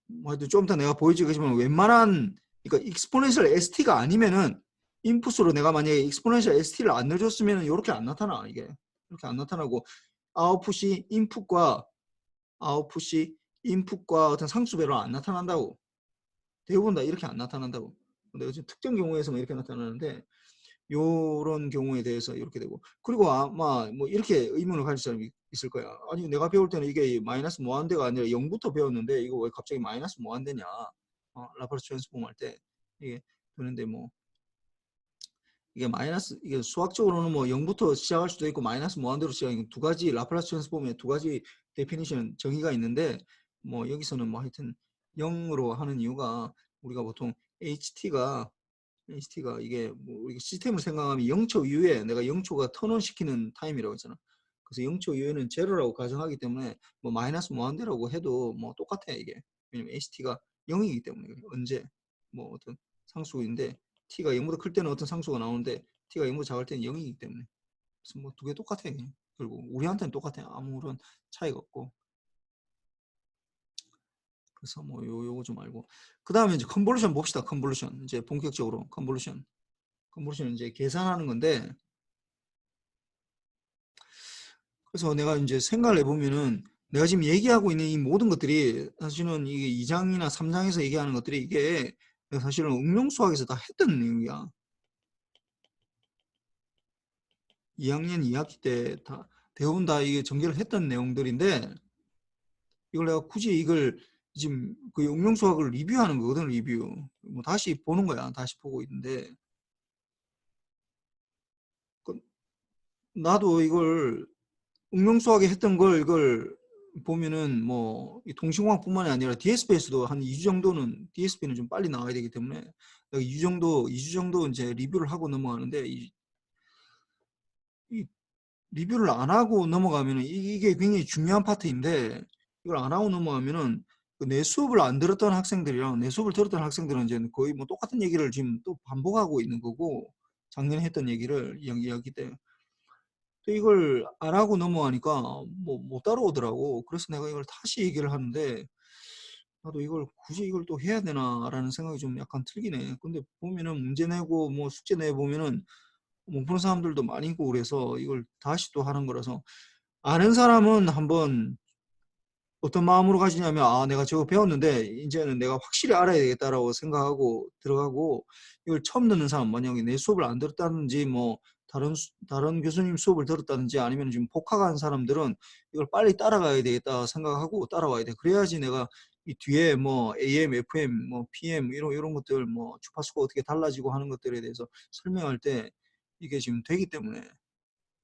뭐 좀 이따 내가 보여주겠지만 웬만한 그러니까 익스포넨셜 ST가 아니면은 인풋으로 내가 만약에 익스포넨셜 ST를 안 넣어줬으면 이렇게 안 나타나 이게 이렇게 안 나타나고 아웃풋이 인풋과 어떤 상수배로 안 나타난다고 대부분 다 이렇게 안 나타난다고 근데 요즘 특정 경우에서만 이렇게 나타나는데 요런 경우에 대해서 이렇게 되고 그리고 아마 뭐 이렇게 의문을 가질 사람이 있을 거야. 아니 내가 배울 때는 이게 마이너스 무한대가 아니라 0부터 배웠는데 이거 왜 갑자기 마이너스 무한대냐 라플라스 트랜스폼 할 때 이게 되는데 뭐 이게 마이너스 이게 수학적으로는 뭐 0부터 시작할 수도 있고 마이너스 무한대로 시작하는 두 가지 라플라스 트랜스폼의 두 가지 데피니션 정의가 있는데 뭐 여기서는 뭐 하여튼 0으로 하는 이유가 우리가 보통 HT가 이게 뭐 우리 시스템을 생각하면 0초 이후에 내가 0초가 턴온 시키는 타임이라고 했잖아. 그래서 0초 이후에는 제로라고 가정하기 때문에 뭐 마이너스 무한대라고 해도 뭐 똑같아 이게. 왜냐면 HT가 0이기 때문에 언제 뭐 어떤 상수인데 t가 0보다 클 때는 어떤 상수가 나오는데 t가 0보다 작을 때는 0이기 때문에 그래서 뭐 두 개 똑같아 결국 우리한테는 똑같아 아무런 차이가 없고 그래서 뭐 요거 좀 알고 그 다음에 이제 컨볼루션 봅시다. 컨볼루션 이제 본격적으로 컨볼루션은 이제 계산하는 건데 그래서 내가 이제 생각을 해보면은 내가 지금 얘기하고 있는 이 모든 것들이 사실은 이게 2장이나 3장에서 얘기하는 것들이 이게 사실은 응용수학에서 다 했던 내용이야. 2학년 2학기 때 다 대부분 다 이게 전개를 했던 내용들인데 이걸 내가 굳이 이걸 지금 그 응용수학을 리뷰하는 거거든 리뷰. 뭐 다시 보는 거야. 다시 보고 있는데 나도 이걸 응용수학에 했던 걸 이걸 보면은 뭐 동식공학뿐만이 아니라 DSP에서도 한 2주 정도는 DSP는 좀 빨리 나와야 되기 때문에 2주 정도 이제 리뷰를 하고 넘어가는데 이 리뷰를 안 하고 넘어가면은 이게 굉장히 중요한 파트인데 이걸 안 하고 넘어가면은 내 수업을 안 들었던 학생들이랑 내 수업을 들었던 학생들은 이제 거의 뭐 똑같은 얘기를 지금 또 반복하고 있는 거고 작년에 했던 얘기를 이야기 때 이걸 안 하고 넘어가니까 뭐 못 따라오더라고. 그래서 내가 이걸 다시 얘기를 하는데 나도 이걸 굳이 이걸 또 해야 되나라는 생각이 좀 약간 들긴 해. 근데 보면은 문제 내고 뭐 숙제 내 보면은 못 푸는 사람들도 많이 있고 그래서 이걸 다시 또 하는 거라서 아는 사람은 한번 어떤 마음으로 가지냐면 내가 저거 배웠는데 이제는 내가 확실히 알아야 되겠다라고 생각하고 들어가고 이걸 처음 듣는 사람 만약에 내 수업을 안 들었다든지 뭐 다른 교수님 수업을 들었다든지 아니면 지금 복학한 사람들은 이걸 빨리 따라가야 되겠다 생각하고 따라와야 돼. 그래야지 내가 이 뒤에 뭐 AM, FM, 뭐 PM 이런 것들 뭐 주파수가 어떻게 달라지고 하는 것들에 대해서 설명할 때 이게 지금 되기 때문에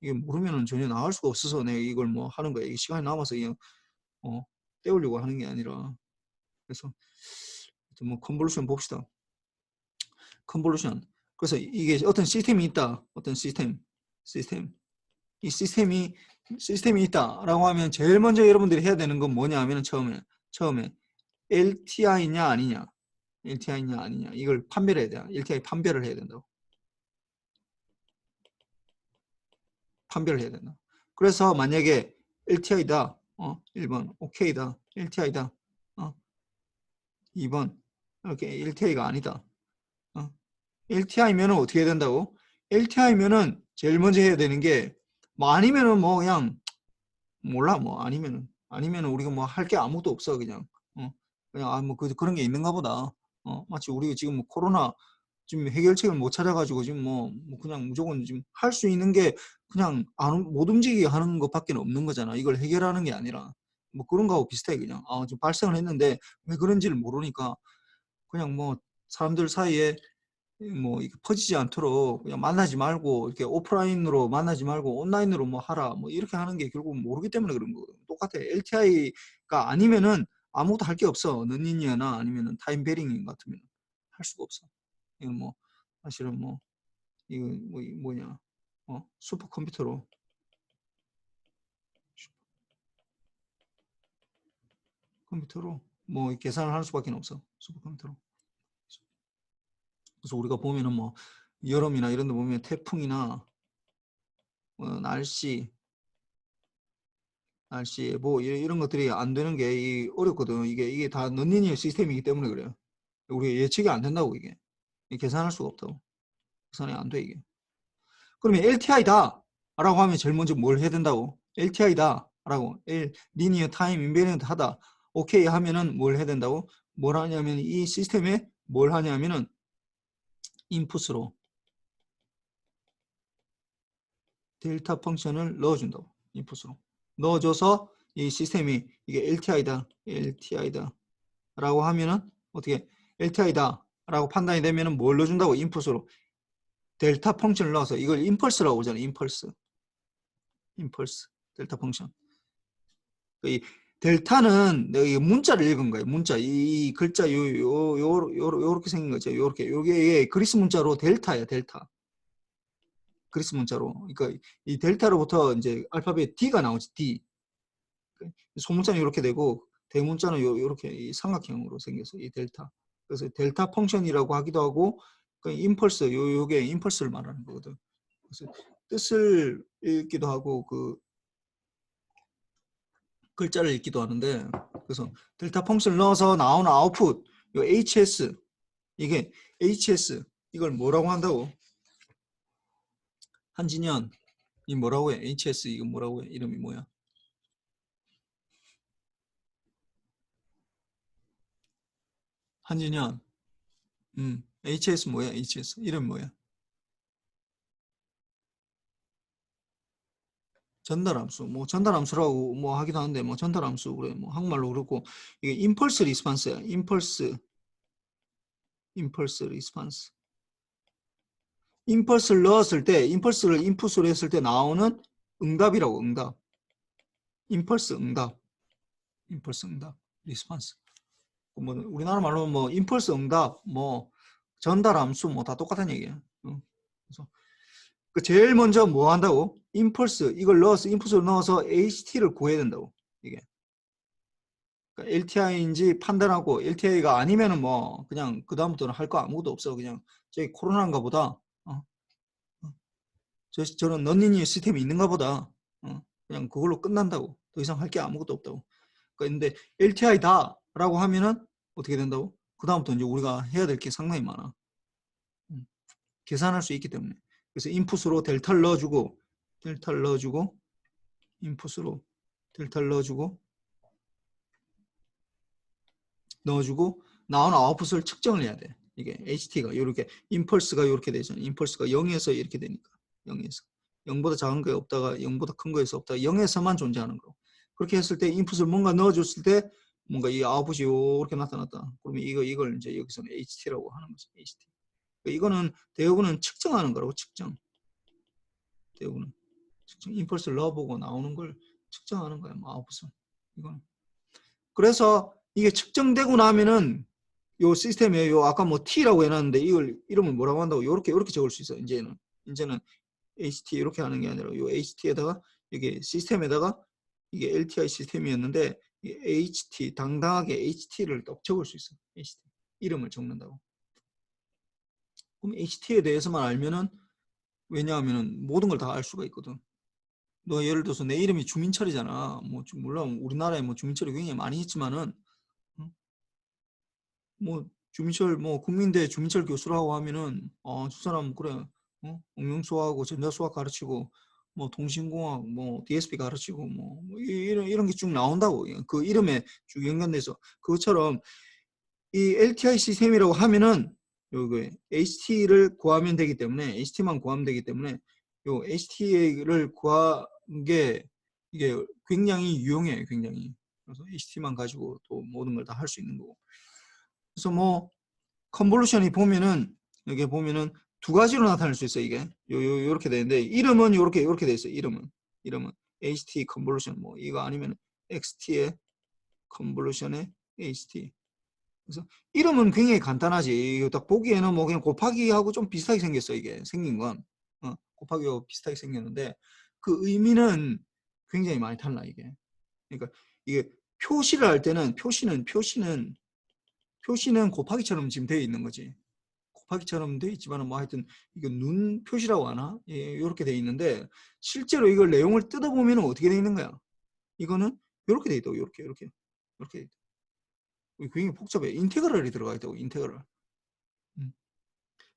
이게 모르면은 전혀 나갈 수가 없어서 내가 이걸 뭐 하는 거야. 이게 시간이 남아서 그냥 때우려고 하는 게 아니라 그래서 뭐 컨볼루션 봅시다. 컨볼루션 그래서 이게 어떤 시스템이 있다. 어떤 시스템 이 시스템이 있다라고 하면 제일 먼저 여러분들이 해야 되는 건 뭐냐 하면 처음에 LTI냐 아니냐 LTI냐 아니냐 이걸 판별해야 돼. LTI 판별을 해야 된다고. 판별을 해야 된다. 그래서 만약에 LTI다. 1번 OK다. LTI다. 2번 이렇게 LTI가 아니다. LTI면은 어떻게 해야 된다고? LTI면은 제일 먼저 해야 되는 게 뭐 아니면은 뭐 그냥 몰라 뭐 아니면은 우리가 뭐 할 게 아무것도 없어 그냥 그냥 뭐 그런 게 있는가 보다. 마치 우리가 지금 뭐 코로나 지금 해결책을 못 찾아가지고 지금 뭐 그냥 무조건 지금 할 수 있는 게 그냥 못 움직이게 하는 것밖에 없는 거잖아. 이걸 해결하는 게 아니라 뭐 그런 거하고 비슷해 그냥. 지금 발생을 했는데 왜 그런지를 모르니까 그냥 뭐 사람들 사이에 뭐 이게 퍼지지 않도록 그냥 만나지 말고 이렇게 오프라인으로 만나지 말고 온라인으로 뭐 하라 뭐 이렇게 하는 게 결국 모르기 때문에 그런 거거든. 똑같아. LTI가 아니면은 아무것도 할 게 없어. 넌리니어나 아니면은 타임 베링 같으면 할 수가 없어. 이건 뭐 사실은 뭐 이거 뭐냐 슈퍼컴퓨터로 뭐 계산을 할 수밖에 없어. 슈퍼컴퓨터로. 그래서 우리가 보면은 뭐 여름이나 이런 데 보면 태풍이나 날씨 예보 이런 것들이 안 되는 게 어렵거든. 이게 다 넌리니어 시스템이기 때문에 그래요. 우리가 예측이 안 된다고 이게 계산할 수가 없다고. 계산이 안 돼 이게. 그러면 LTI다 라고 하면 제일 먼저 뭘 해야 된다고? LTI다 라고 리니어 타임 인베리언트 하다 오케이 하면은 뭘 해야 된다고? 뭘 하냐면 이 시스템에 뭘 하냐면은 인풋으로 델타 펑션을 넣어준다고. 인풋으로 넣어줘서 이 시스템이 이게 LTI다 라고 하면은 어떻게 LTI다 라고 판단이 되면은 뭘 넣어준다고? 인풋으로 델타 펑션을 넣어서 이걸 임펄스라고 하잖아요. 임펄스 델타 펑션. 이 델타는 내가 문자를 읽은 거예요. 문자 이 글자 요렇게 생긴 거죠. 요게 그리스 문자로 델타야. 델타. 그리스 문자로. 그러니까 이 델타로부터 이제 알파벳 D가 나오지. D. 소문자는 이렇게 되고 대문자는 요렇게 삼각형으로 생겨서 이 델타. 그래서 델타 펑션이라고 하기도 하고 그 임펄스 요게 임펄스를 말하는 거거든. 그래서 뜻을 읽기도 하고 그 글자를 읽기도 하는데 그래서 델타 펑션을 넣어서 나오는 아웃풋 요 HS 이게 HS 이걸 뭐라고 한다고? 한진현 이 뭐라고 해? HS 이거 뭐라고 해? 이름이 뭐야? 한진현 HS 뭐야? HS 이름 뭐야? 전달함수 뭐 전달함수라고 뭐 하기도 하는데 뭐 전달함수 그래 뭐 한국말로 그렇고 이게 임펄스 리스판스야. 임펄스 리스판스 임펄스를 넣었을 때 임펄스를 인풋으로 했을 때 나오는 응답이라고. 응답 임펄스 응답 리스판스 뭐 우리나라 말로 뭐 임펄스 응답 뭐 전달 함수 뭐 다 똑같은 얘기야. 그래서 그 제일 먼저 뭐 한다고? 임펄스 이걸 넣어서 인풋을 넣어서 HT를 구해야 된다고. 이게 그러니까 LTI인지 판단하고 LTI가 아니면은 뭐 그냥 그 다음부터는 할 거 아무것도 없어. 그냥 저기 코로나인가 보다. 저런 넌리니어 시스템이 있는가 보다. 그냥 그걸로 끝난다고. 더 이상 할 게 아무것도 없다고. 그런데 LTI다 라고 하면은 어떻게 된다고? 그 다음부터 이제 우리가 해야 될 게 상당히 많아. 계산할 수 있기 때문에. 그래서 인풋으로 델타를 넣어주고 인풋으로 델타를 넣어주고 나오는 아웃풋을 측정을 해야 돼. 이게 HT가 이렇게 임펄스가 이렇게 되잖아. 임펄스가 0에서 이렇게 되니까 0에서 0보다 작은 거에 없다가 0보다 큰 거에서 없다가 0에서만 존재하는 거. 그렇게 했을 때 인풋을 뭔가 넣어줬을 때 뭔가 이 아웃풋이 이렇게 나타났다. 그러면 이걸 이제 여기서는 HT라고 하는 거죠. HT. 이거는 대부분은 측정하는 거라고. 대부분은 측정 임펄스를 넣어보고 나오는 걸 측정하는 거야. 아웃풋은 이건. 그래서 이게 측정되고 나면은 요 시스템에 요 아까 뭐 T라고 해놨는데 이걸 이름을 뭐라고 한다고 요렇게 적을 수 있어. 이제는 HT 이렇게 하는 게 아니라 요 HT에다가 이게 시스템에다가 이게 LTI 시스템이었는데 HT 당당하게 HT를 딱 적을 수 있어. HT. 이름을 적는다고. 그럼 HT에 대해서만 알면은 왜냐하면은 모든 걸 다 알 수가 있거든. 너 예를 들어서 내 이름이 주민철이잖아. 뭐 물론 우리나라에 뭐 주민철이 굉장히 많이 있지만은 뭐 주민철 뭐 국민대 주민철 교수라고 하면은 저 사람 그래 응용수학하고 전자수학 가르치고 뭐 통신공학 뭐 DSP 가르치고 뭐 이런 게 쭉 나온다고 그 이름에 쭉 연관돼서 그것처럼 이 LTI 시스템이라고 하면은 요거 HT를 구하면 되기 때문에 HT만 구하면 되기 때문에 요 HT를 구한 게 이게 굉장히 유용해요. 굉장히. 그래서 HT만 가지고 또 모든 걸 다 할 수 있는 거고. 그래서 뭐 컨볼루션이 보면은 여기 보면은 두 가지로 나타날 수 있어요. 이게 요렇게 되는데 이름은 요렇게 돼 있어요. 이름은 HT 컨볼루션 뭐 이거 아니면 XT의 컨볼루션의 HT. 그래서 이름은 굉장히 간단하지. 딱 보기에는 뭐 그냥 곱하기하고 좀 비슷하게 생겼어. 이게 생긴 건 곱하기하고 비슷하게 생겼는데 그 의미는 굉장히 많이 달라 이게. 그러니까 이게 표시를 할 때는 표시는 곱하기처럼 지금 되어 있는 거지. 곱하기처럼 되어 있지만 뭐 하여튼 이거 눈 표시라고 하나? 예, 이렇게 되어 있는데 실제로 이걸 내용을 뜯어보면 어떻게 되어 있는 거야? 이거는 이렇게 되어 있다고. 이렇게 되어 있다. 굉장히 복잡해. 인테그럴이 들어가 있다고. 인테그럴.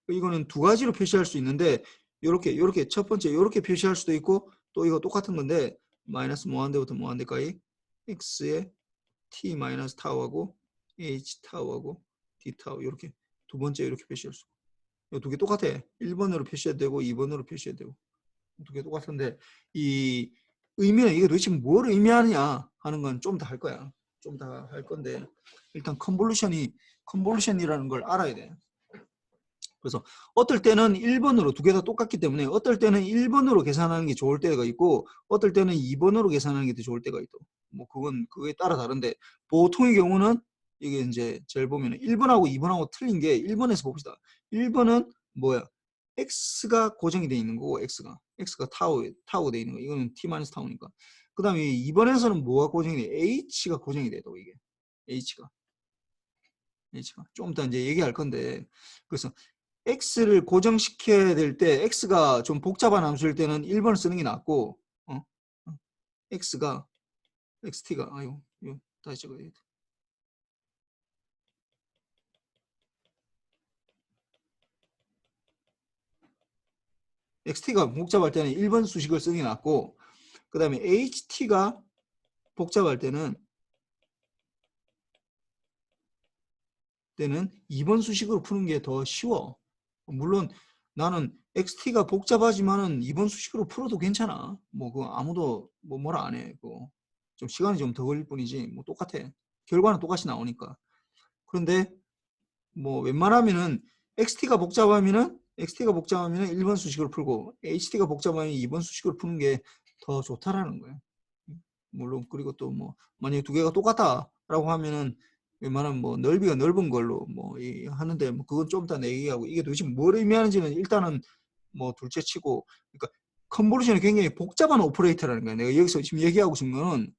이거는 두 가지로 표시할 수 있는데 이렇게 첫 번째 이렇게 표시할 수도 있고 또 이거 똑같은 건데 마이너스 무한대부터 무한대까지 x의 t 마이너스 타우하고 h 타우하고 d 타우 이렇게 두 번째 이렇게 표시할 수 있고 두 개 똑같아. 1번으로 표시해도 되고 2번으로 표시해도 되고 두 개 똑같은데 이 의미는 이게 도대체 뭘 의미하느냐 하는 건 좀 더 할 거야. 좀 더 할 건데 일단 컨볼루션이라는 걸 알아야 돼. 그래서 어떨 때는 1번으로 두 개 다 똑같기 때문에 어떨 때는 1번으로 계산하는 게 좋을 때가 있고 어떨 때는 2번으로 계산하는 게 더 좋을 때가 있고 뭐 그건 그거에 따라 다른데 보통의 경우는 이게 이제 제일 보면 1번하고 2번하고 틀린 게 1번에서 봅시다. 1번은 뭐야? x가 고정이 돼 있는 거고 x가 타우가 돼 있는 거. 이거는 t-타우니까. 그다음에 2번에서는 뭐가 고정이 돼? h가 고정이 돼도 이게 h가 좀 이따 이제 얘기할 건데 그래서 x를 고정시켜야 될 때 x가 좀 복잡한 함수일 때는 1번을 쓰는 게 낫고 x가 xt가 아유 이거 다시 적어야 돼. xt가 복잡할 때는 1번 수식을 쓰는 게 낫고 그 다음에 ht가 복잡할 때는 2번 수식으로 푸는 게 더 쉬워. 물론 나는 xt가 복잡하지만은 2번 수식으로 풀어도 괜찮아. 뭐 그 아무도 뭐 뭐라 안 해. 좀 시간이 좀 더 걸릴 뿐이지 뭐 똑같아. 결과는 똑같이 나오니까. 그런데 뭐 웬만하면은 XT가 복잡하면은 1번 수식으로 풀고 HT가 복잡하면 2번 수식으로 푸는 게 더 좋다라는 거예요. 물론 그리고 또 뭐 만약에 두 개가 똑같다라고 하면은 웬만하면 뭐 넓이가 넓은 걸로 뭐 하는데 뭐 그건 좀 이따 얘기하고 이게 도대체 뭘 의미하는지는 일단은 뭐 둘째 치고 그러니까 컨볼루션이 굉장히 복잡한 오퍼레이터라는 거예요. 내가 여기서 지금 얘기하고 싶은 거는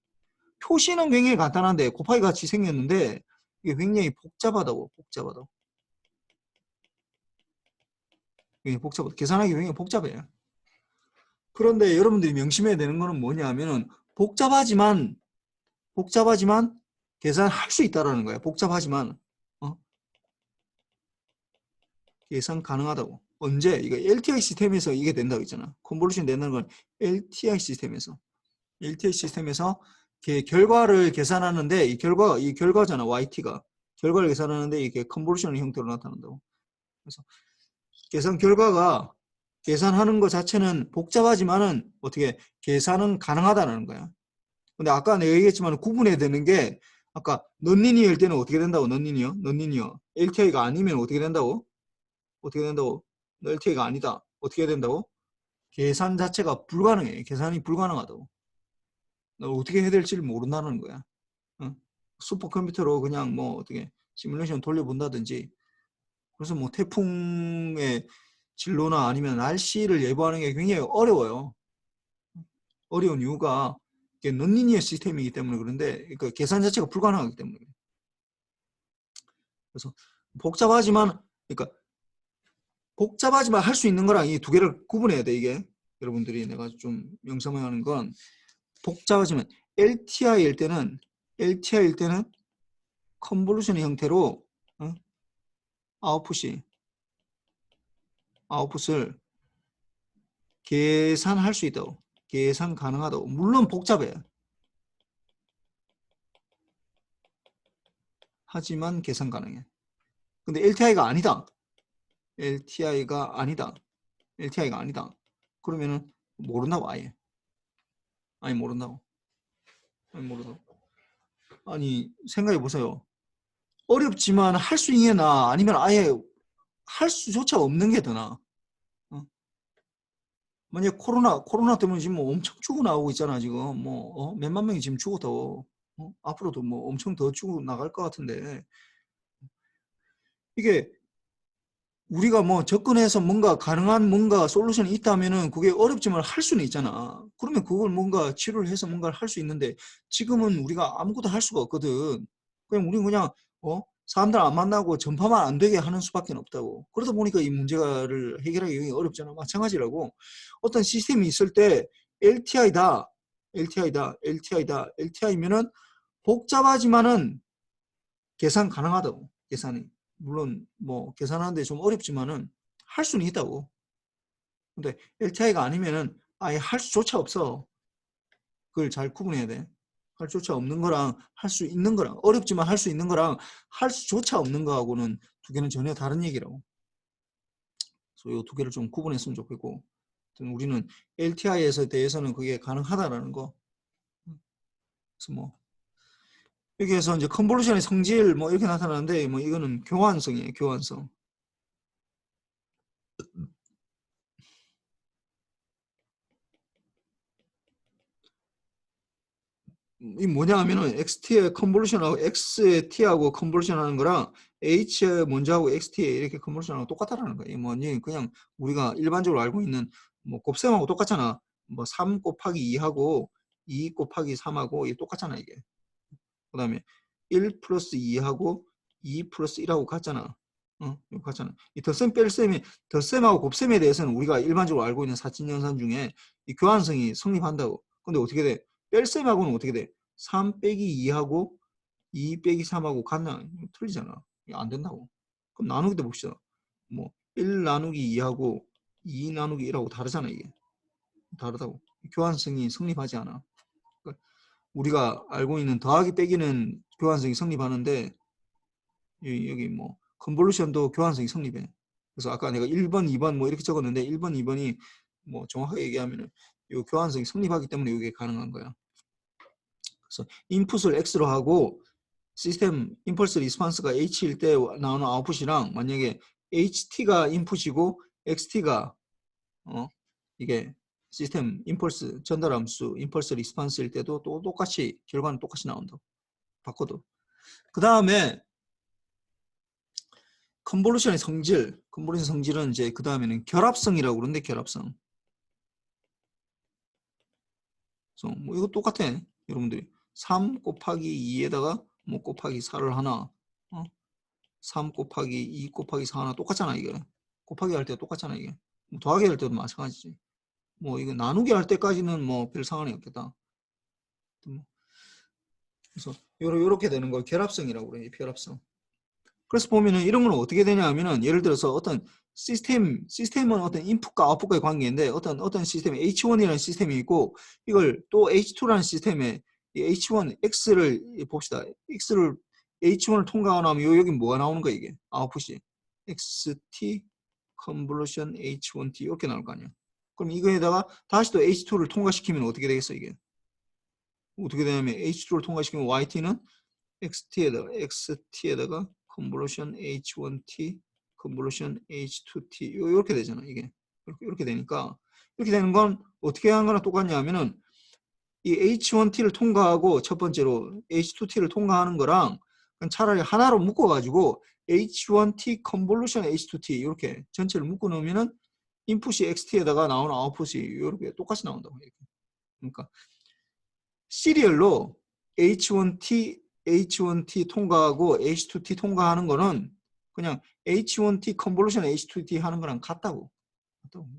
표시는 굉장히 간단한데 곱하기 같이 생겼는데 이게 굉장히 복잡하다고. 굉장히 복잡하다. 계산하기 굉장히 복잡해요. 그런데 여러분들이 명심해야 되는 거는 뭐냐 하면은 복잡하지만 계산할 수 있다라는 거예요. 복잡하지만 계산 가능하다고. 언제? 이거 LTI 시스템에서 이게 된다고 했잖아. 컨볼루션 된다는 건 LTI 시스템에서 결과를 계산하는데 이 결과잖아. YT가. 결과를 계산하는데 이게 컨볼루션 형태로 나타난다고. 그래서 계산 결과가 계산하는 것 자체는 복잡하지만은 어떻게 계산은 가능하다는 거야. 근데 아까 내가 얘기했지만 구분해야 되는 게 아까 넌리니어일 때는 어떻게 된다고? 넌리니어. LTI가 아니면 어떻게 된다고? LTI가 아니다. 어떻게 된다고? 계산 자체가 불가능해. 계산이 불가능하다고. 어떻게 해야 될지를 모른다는 거야. 슈퍼컴퓨터로 그냥 뭐 어떻게 시뮬레이션 돌려본다든지 그래서 뭐 태풍의 진로나 아니면 날씨를 예보하는 게 굉장히 어려워요. 어려운 이유가 이게 넌리니어 시스템이기 때문에 그런데 그 계산 자체가 불가능하기 때문에 그래요. 그래서 복잡하지만 그러니까 복잡하지만 할 수 있는 거랑 이 두 개를 구분해야 돼. 이게 여러분들이 내가 좀 명심하는 건 복잡하지만 LTI일 때는 컨볼루션 형태로 아웃풋을 계산할 수 있다고. 계산 가능하다고. 물론 복잡해. 하지만 계산 가능해. 근데 LTI가 아니다. LTI가 아니다. 그러면은 모른다고 아예. 아니 모른다고. 아니 생각해 보세요. 어렵지만 할 수 있는 게 나아? 아니면 아예 할 수조차 없는 게 더 나아? 만약 코로나 때문에 지금 뭐 엄청 죽어나오고 있잖아. 지금 뭐 몇만 명이 지금 죽어도 앞으로도 뭐 엄청 더 죽어나갈 것 같은데 이게 우리가 뭐 접근해서 뭔가 가능한 뭔가 솔루션이 있다면은 그게 어렵지만 할 수는 있잖아. 그러면 그걸 뭔가 치료를 해서 뭔가를 할 수 있는데 지금은 우리가 아무것도 할 수가 없거든. 그냥 우리는 그냥 사람들 안 만나고 전파만 안 되게 하는 수밖에 없다고. 그러다 보니까 이 문제를 해결하기 어렵잖아. 마찬가지라고. 어떤 시스템이 있을 때 LTI면은 복잡하지만은 계산 가능하다고. 계산이. 물론 뭐 계산하는데 좀 어렵지만은 할 수는 있다고. 근데 LTI가 아니면은 아예 할 수조차 없어. 그걸 잘 구분해야 돼. 할 수조차 없는 거랑 할 수 있는 거랑 어렵지만 할 수 있는 거랑 할 수조차 없는 거하고는 두 개는 전혀 다른 얘기라고. 그래서 이 두 개를 좀 구분했으면 좋겠고 우리는 LTI에 대해서는 그게 가능하다라는 거. 그래서 뭐 여기에서 이제 컨볼루션의 성질 뭐 이렇게 나타나는데 뭐 이거는 교환성이에요. 교환성. 이 뭐냐 하면은 XT의 컨볼루션하고 X의 T하고 컨볼루션 하는 거랑 H 먼저 하고 XT 이렇게 컨볼루션 하고 똑같다라는 거예요. 뭐니 그냥 우리가 일반적으로 알고 있는 뭐 곱셈하고 똑같잖아. 뭐 3 곱하기 2하고 2 곱하기 3하고 이게 똑같잖아 이게. 그 다음에 1 플러스 2하고 2 플러스 1하고 같잖아. 이거 같잖아. 이 덧셈 뺄셈이 덧셈하고 곱셈에 대해서는 우리가 일반적으로 알고 있는 사진연산 중에 이 교환성이 성립한다고. 근데 어떻게 돼? 뺄셈하고는 어떻게 돼? 3 빼기 2하고 2 빼기 3하고 같나? 틀리잖아. 이거 안 된다고. 그럼 나누기 때 봅시다. 뭐 1 나누기 2하고 2 나누기 1하고 다르잖아 이게. 다르다고. 교환성이 성립하지 않아. 그러니까 우리가 알고 있는 더하기 빼기는 교환성이 성립하는데 여기 뭐 컨볼루션도 교환성이 성립해. 그래서 아까 내가 1번, 2번 뭐 이렇게 적었는데 1번, 2번이 뭐 정확하게 얘기하면은 이 교환성이 성립하기 때문에 이게 가능한 거야. 그래서 인풋을 X로 하고 시스템 임펄스 리스판스가 H일 때 나오는 아웃풋이랑 만약에 HT가 인풋이고 XT가 이게 시스템 임펄스 전달 함수 임펄스 리스판스일 때도 또 똑같이 결과는 똑같이 나온다. 바꿔도. 그 다음에 컨볼루션의 성질은 이제 그 다음에는 결합성이라고 그러는데 결합성. 그래서 뭐 이거 똑같아. 여러분들이 3 곱하기 2에다가 뭐 곱하기 4를 하나 3 곱하기 2 곱하기 4 하나 똑같잖아 이게. 곱하기 할 때 똑같잖아 이게. 뭐 더하기 할 때도 마찬가지지. 뭐 이거 나누기 할 때까지는 뭐 별 상관이 없겠다. 그래서 요렇게 되는 걸 결합성이라고 그래. 결합성. 그래서 보면은 이런 건 어떻게 되냐 하면은 예를 들어서 어떤 시스템은 어떤 인풋과 아웃풋과의 관계인데 어떤 시스템에 H1이라는 시스템이 있고 이걸 또 H2라는 시스템에 이 H1 X를 봅시다. X를 H1을 통과하면 여기 뭐가 나오는 거야 이게 아웃풋이 XT 컨볼루션 H1T 이렇게 나올 거 아니야. 그럼 이거에다가 다시 또 H2를 통과시키면 어떻게 되겠어 이게? 어떻게 되냐면 H2를 통과시키면 YT는 XT에다가 컨볼루션 H1T, 컨볼루션 H2T 이렇게 되잖아 이게 이렇게 되니까 이렇게 되는 건 어떻게 하는 거랑 똑같냐 하면은 이 H1T를 통과하고 첫 번째로 H2T를 통과하는 거랑 차라리 하나로 묶어 가지고 H1T 컨볼루션 H2T 이렇게 전체를 묶어 놓으면은 인풋이 XT에다가 나오는 아웃풋이 이렇게 똑같이 나온다고 이렇게. 그러니까 시리얼로 H1T 통과하고 H2T 통과하는 거는 그냥 H1T 컨볼루션 H2T 하는 거랑 같다고. 좀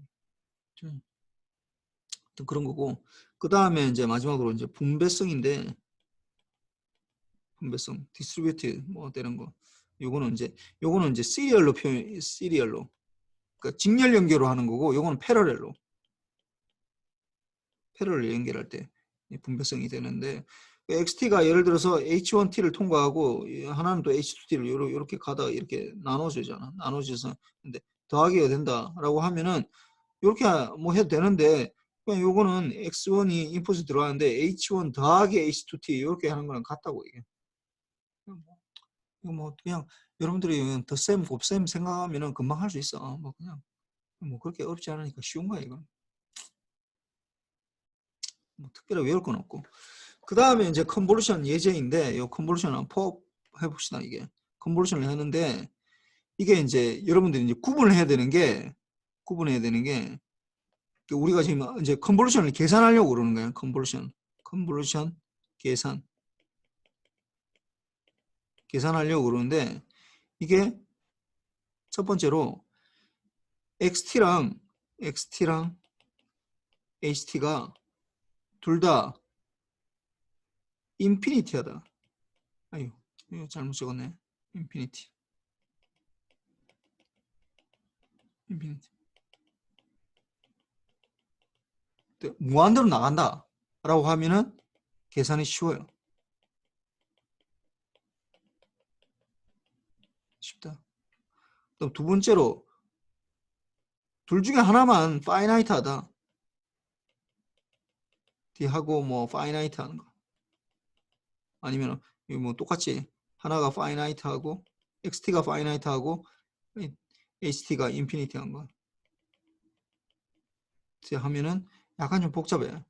그런 거고. 그 다음에 이제 마지막으로 이제 분배성인데, 분배성, 디스트리뷰티드 뭐 되는 거. 요거는 이제 시리얼로 시리얼로. 그러니까 직렬 연결로 하는 거고, 요거는 패러렐로. 패러렐 연결할 때 분배성이 되는데, XT가 예를 들어서 H1T를 통과하고 하나는 또 H2T를 이렇게 가다가 이렇게 나눠지잖아. 나눠져서 근데 더하기가 된다라고 하면은 이렇게 뭐 해도 되는데 그냥 요거는 X1이 인풋이 들어가는데 H1 더하기 H2T 이렇게 하는 거랑 같다고 이게. 이거 뭐 그냥 여러분들이 덧셈 곱셈 생각하면은 금방 할 수 있어. 뭐 그냥 뭐 그렇게 어렵지 않으니까 쉬운 거야 이거. 뭐 특별히 외울 건 없고. 그 다음에 이제 컨볼루션 예제인데, 이 컨볼루션 한번 해봅시다, 이게. 컨볼루션을 하는데, 이게 이제 여러분들이 이제 구분해야 되는 게, 우리가 지금 이제 컨볼루션을 계산하려고 그러는 거예요, 컨볼루션 계산하려고 그러는데, 이게 첫 번째로 XT랑 HT가 둘 다 인피니티하다. 아유, 이거 잘못 적었네. 인피니티. 무한대로 나간다 라고 하면은 계산이 쉬워요. 쉽다. 그럼 두 번째로 둘 중에 하나만 파이나이트 하다. D하고 뭐 파이나이트 하는 거. 아니면 뭐 똑같이 하나가 파이나이트 하고 XT가 파이나이트 하고 HT가 인피니티 한 거. 하면은 약간 좀 복잡해.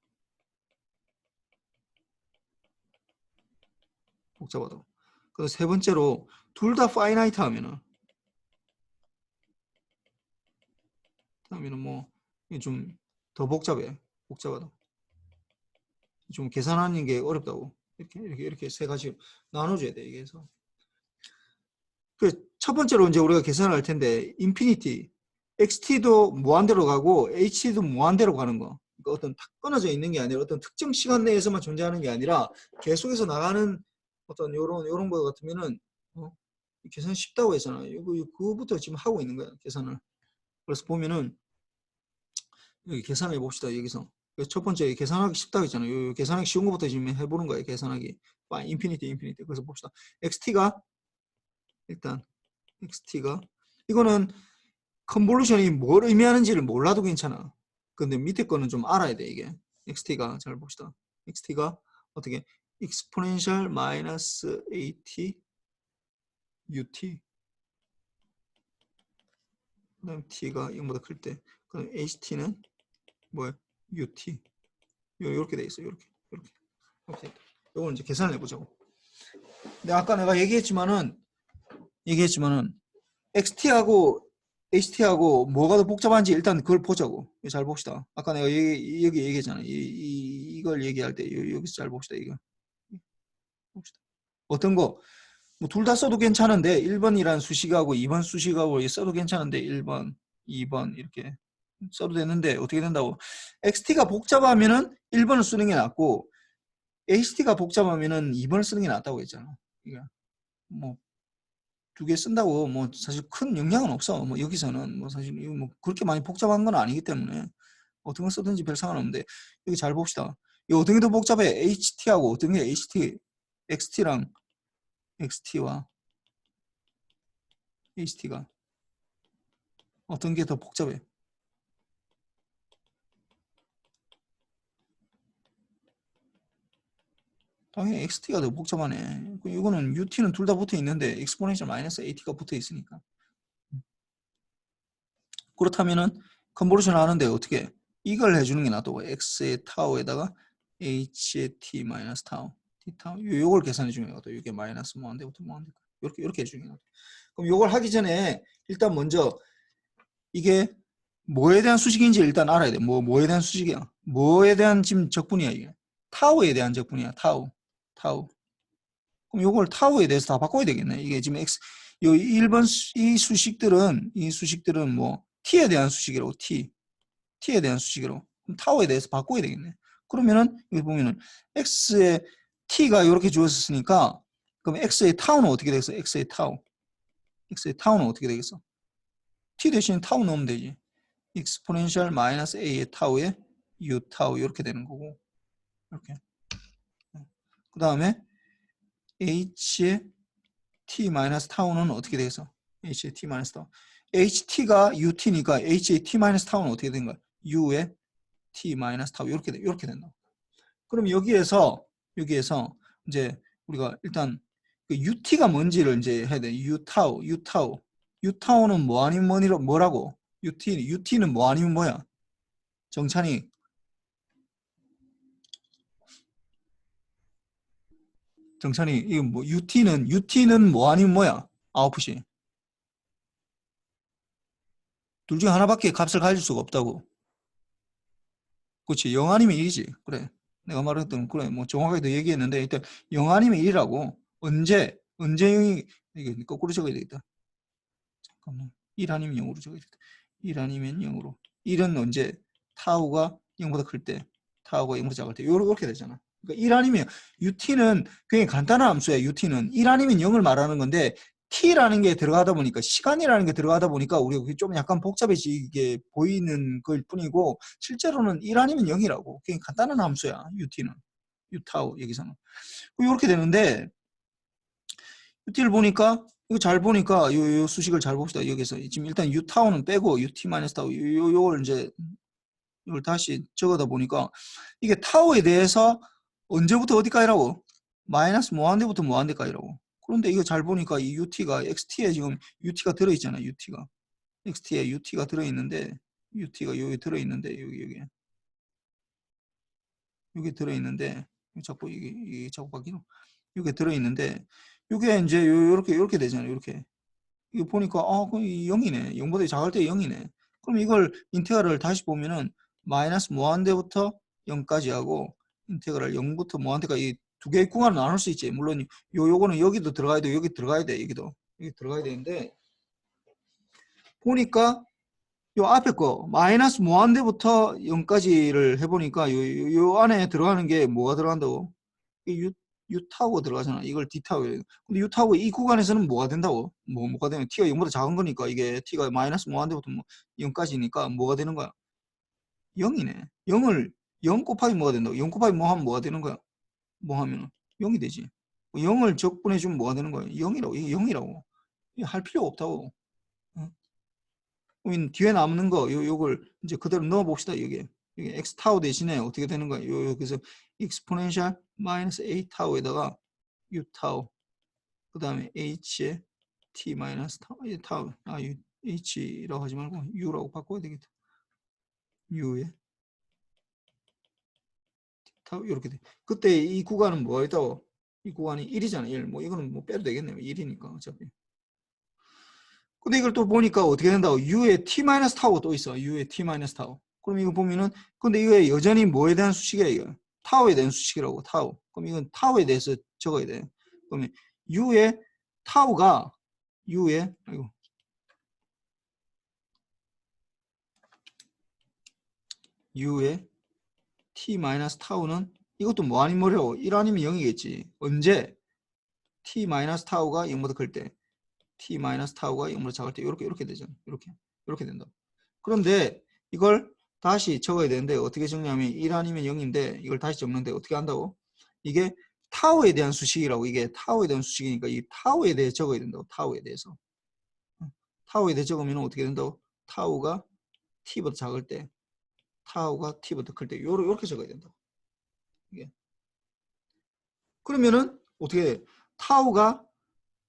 복잡하다고. 그래서 세 번째로 둘 다 파이나이트 하면은 뭐 좀 더 복잡하다. 좀 계산하는 게 어렵다고. 이렇게 세 가지 나눠줘야 돼. 이게서. 첫 번째로 이제 우리가 계산을 할 텐데 인피니티 XT도 무한대로 가고 HT도 무한대로 가는 거. 그러니까 어떤 딱 끊어져 있는 게 아니라 어떤 특정 시간 내에서만 존재하는 게 아니라 계속해서 나가는 어떤 요런 거 같으면은 계산 쉽다고 했잖아. 그거부터 지금 하고 있는 거야, 계산을. 그래서 보면은 여기 계산을 해봅시다. 여기서 첫 번째 계산하기 쉽다고 했잖아요. 계산하기 쉬운 것부터 지금 해보는 거예요. 계산하기. 인피니티. 그래서 봅시다. XT가 일단 XT가 이거는 컨볼루션이 뭘 의미하는지를 몰라도 괜찮아. 근데 밑에 거는 좀 알아야 돼. 이게 XT가 잘 봅시다. XT가 어떻게 exponential 마이너스 AT UT 그다음 T가 0보다 클 때 그럼 HT는 뭐야? UT 이렇게 돼 있어. 이렇게 이거는 이제 계산을 해보자고. 근데 아까 내가 얘기했지만은 XT하고 HT하고 뭐가 더 복잡한지 일단 그걸 보자고. 잘 봅시다. 아까 내가 여기 얘기했잖아. 이걸 얘기할 때 여기서 잘 봅시다. 이거 봅시다. 어떤 거? 뭐 둘 다 써도 괜찮은데 1번이란 수식하고 2번 수식하고 써도 괜찮은데 1번, 2번 이렇게 써도 되는데 어떻게 된다고? XT가 복잡하면은 1번을 쓰는 게 낫고 HT가 복잡하면은 2번을 쓰는 게 낫다고 했잖아. 그러니까 뭐 두 개 쓴다고 뭐 사실 큰 영향은 없어. 뭐 여기서는 뭐 사실 뭐 그렇게 많이 복잡한 건 아니기 때문에 어떤 걸 쓰든지 별 상관없는데 여기 잘 봅시다. 이 어떤 게 더 복잡해? HT하고 어떤 게 HT, XT와 HT가 어떤 게 더 복잡해? 당연히 XT가 더 복잡하네. 이거는 UT는 둘 다 붙어 있는데 exponential 마이너스 AT가 붙어 있으니까. 그렇다면은 컨볼루션 하는데 어떻게 이걸 해주는 게 낫다고. X의 타우에다가 H의 T 마이너스 타우 T 타우 요걸 계산해 주는 게 낫다. 이게 마이너스 뭐한대부터 뭐한대 이렇게 해주는 게 낫다. 그럼 요걸 하기 전에 일단 먼저 이게 뭐에 대한 수식인지 일단 알아야 돼. 뭐에 대한 수식이야? 뭐에 대한 지금 적분이야 이게? 타우에 대한 적분이야. 타우. 그럼 요걸 타우에 대해서 다 바꿔야 되겠네. 이게 지금 X 요 1번 이 수식들은 뭐 t에 대한 수식이라고 t에 대한 수식이라고. 그럼 타워에 대해서 바꿔야 되겠네. 그러면은 여기 보면은 x의 t가 이렇게 주어졌으니까 그럼 x의 타우는 어떻게 되겠어? x의 타우는 어떻게 되겠어? t 대신 타우 넣으면 되지. exponential 마이너스 a의 타우에 u 타우 이렇게 되는 거고 이렇게. 그 다음에 h의 t 마이너스 타우는 어떻게 되겠어? h의 t 마이너스 타우. ht가 ut니까 h의 t 마이너스 타우는 어떻게 된 거야? u의 t 마이너스 타우 이렇게 된다. 그럼 여기에서 이제 우리가 일단 그 ut가 뭔지를 이제 해야 돼. u타우는 뭐 아니면 뭐라고? ut는 뭐 아니면 뭐야? 정찬이 이거 뭐 ut는 뭐 아니면 뭐야? 아웃풋이 둘 중에 하나밖에 값을 가질 수가 없다고. 그렇지. 0 아니면 1이지. 그래. 내가 말했던 그래. 뭐 정확하게 더 얘기했는데 일단 0 아니면 1이라고. 언제 0이 이게 거꾸로 적어야 되겠다. 잠깐만. 1 아니면 0으로 적어야 되겠다. 1 아니면 0으로. 1은 언제 타우가 0보다 클 때, 타우가 0보다 작을 때 요렇게 되잖아. 그러니까 1 아니면 ut는 굉장히 간단한 함수야. ut는 1 아니면 0을 말하는 건데 t라는 게 들어가다 보니까 시간이라는 게 들어가다 보니까 우리가 좀 약간 복잡해지게 보이는 걸 뿐이고 실제로는 1 아니면 0이라고. 굉장히 간단한 함수야. ut는 u타우 여기서는 이렇게 되는데 ut를 보니까 이거 잘 보니까 요 수식을 잘 봅시다. 여기서 지금 일단 u타우는 빼고 ut 마이너스 타우 요걸 이제 이걸 다시 적어다 보니까 이게 타우에 대해서 언제부터 어디까지라고? 마이너스 뭐한대부터 뭐한대까지라고. 그런데 이거 잘 보니까 이 ut가 xt에 지금 ut가 들어있잖아. ut가 xt에 ut가 들어있는데 ut가 여기 들어있는데 여기 들어있는데 자꾸 이게 자꾸 바뀌노. 여기 들어있는데 이게 이제 요렇게 되잖아요. 이렇게 이거 보니까 그럼 0이네. 0보다 작을 때 0이네. 그럼 이걸 인테그랄을 다시 보면은 마이너스 무한대부터 0까지 하고 인테그랄 0부터 무한대까지 이 두 개의 구간을 나눌 수 있지. 물론 요거는 여기도 들어가야 돼. 여기 들어가야 돼. 여기 들어가야 되는데 보니까 요 앞에 거 마이너스 무한대부터 0까지를 해보니까 요 안에 들어가는 게 뭐가 들어간다고? 유타고 들어가잖아. 이걸 D타고. 근데 유타고 이 구간에서는 뭐가 된다고? 뭐가 되면 T가 0보다 작은 거니까 이게 T가 마이너스 무한대부터 0까지니까 뭐가 되는 거야? 0이네. 0 곱하기 뭐가 된다고? 0 곱하기 뭐 하면 뭐가 되는 거야? 뭐 하면 0이 되지. 0을 적분해주면 뭐가 되는 거야? 0이라고. 이게 0이라고. 이게 할 필요 없다고. 어? 뒤에 남는 거 요걸 이제 그대로 넣어 봅시다. 여기 x 타우 대신에 어떻게 되는 거야? 여기서 exponential 마이너스 a 타우에다가 u 타우 그 다음에 h에 t 마이너스 타우 h라고 하지 말고 u라고 바꿔야 되겠다. u에 타우 이렇게 돼. 그때 이 구간은 뭐가 있다고? 이 구간이 1이잖아. 1. 뭐 이거는 뭐 빼도 되겠네요. 1이니까 어차피. 근데 이걸 또 보니까 어떻게 된다고? u에 t-타우가 또 있어. u에 t-타우. 그럼 이거 보면은 근데 이거 여전히 뭐에 대한 수식이야 이거? 타우에 대한 수식이라고. 타우. 그럼 이건 타우에 대해서 적어야 돼. 그러면 u의 타우가 u의 아이고 u의 t-타우는 이것도 뭐 아니면 뭐라고? 1 아니면 0이겠지. 언제? t-타우가 0보다 클 때. t-타우가 0보다 작을 때 이렇게 되잖아. 이렇게 된다. 그런데 이걸 다시 적어야 되는데 어떻게 적냐면 1 아니면 0인데 이걸 다시 적는데 어떻게 한다고? 이게 타우에 대한 수식이라고. 이게 타우에 대한 수식이니까 이 타우에 대해 적어야 된다고. 타우에 대해서. 타우에 대해 적으면 어떻게 된다고? 타우가 t보다 작을 때 타우가 t보다 클 때 이렇게 적어야 된다고. 이게. 그러면은 어떻게 돼? 타우가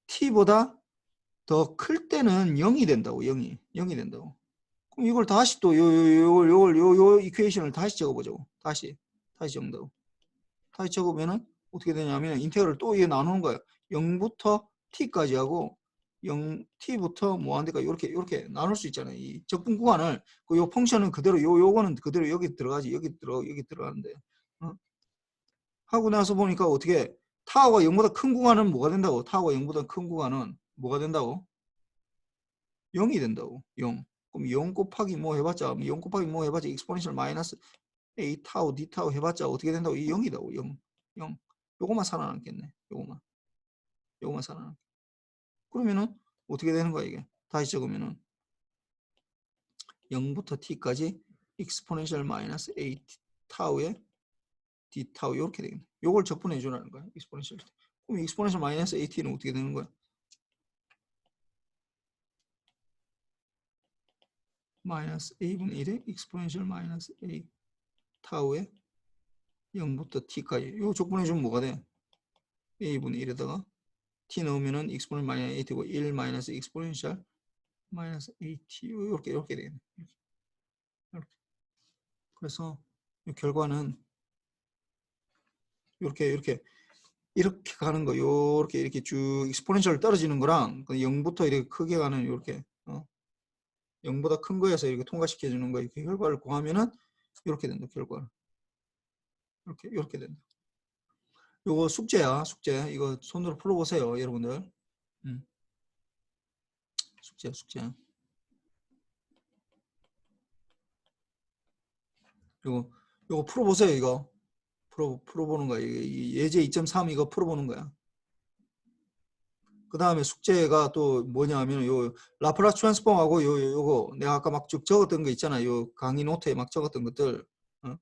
t보다 더 클 때는 0이 된다고. 0이 된다고. 그럼 이걸 다시 또 요 이퀘이션을 다시 적어보자고. 다시 적는다고. 다시 적으면은 어떻게 되냐면 인테그랄을 또 이게 나누는 거예요. 0부터 t까지 하고 0t부터 무한대까지 이렇게 나눌 수 있잖아요. 이 적분 구간을 요 펑션은 그대로 요거는 그대로 여기 들어가지. 여기 들어가는데. 하고 나서 보니까 어떻게 타워가 0보다 큰 구간은 뭐가 된다고? 타워가 0보다 큰 구간은 뭐가 된다고? 0이 된다고. 0. 그럼 0 곱하기 뭐 해봤자 0 곱하기 뭐 해봤자 익스포넨셜 마이너스 A 타우 D 타우 해봤자 어떻게 된다고? 이 0이다고. 0. 0. 요거만 살아남겠네. 요거만 살아남. 그러면은 어떻게 되는 거야 이게? 다시 적으면은 0부터 t까지 익스포넨셜 마이너스 A 타우에 D 타우 이렇게 되겠네. 요걸 적분해 주라는 거야. 익스포넨셜. 그럼 익스포넨셜 마이너스 AT는 어떻게 되는 거야? 마이너스 A분의 1에 익스포넨셜 마이너스 A 타우에 0부터 t까지 요 적분해 주면 뭐가 돼? A분의 1에다가 t 넣으면은 익스포넨셜 마이너스 AT고 1 마이너스 익스포넨셜 마이너스 AT 이렇게 되겠네. 이렇게. 그래서 이 결과는 이렇게 가는 거, 이렇게 쭉 익스포넨셜 떨어지는 거랑 0부터 이렇게 크게 가는 이렇게 0보다 큰 거에서 이렇게 통과시켜 주는 거 이렇게 결과를 구하면은 이렇게 된다. 결과를 이렇게 된다. 요거 숙제야, 숙제. 이거 손으로 풀어보세요, 여러분들. 숙제. 요거 풀어보세요, 이거. 풀어보는 거야. 예제 2.3 이거 풀어보는 거야. 그 다음에 숙제가 또 뭐냐 하면 요 라플라스 트랜스폼하고 요거 내가 아까 막 쭉 적었던 거 있잖아. 요 강의 노트에 막 적었던 것들. 어?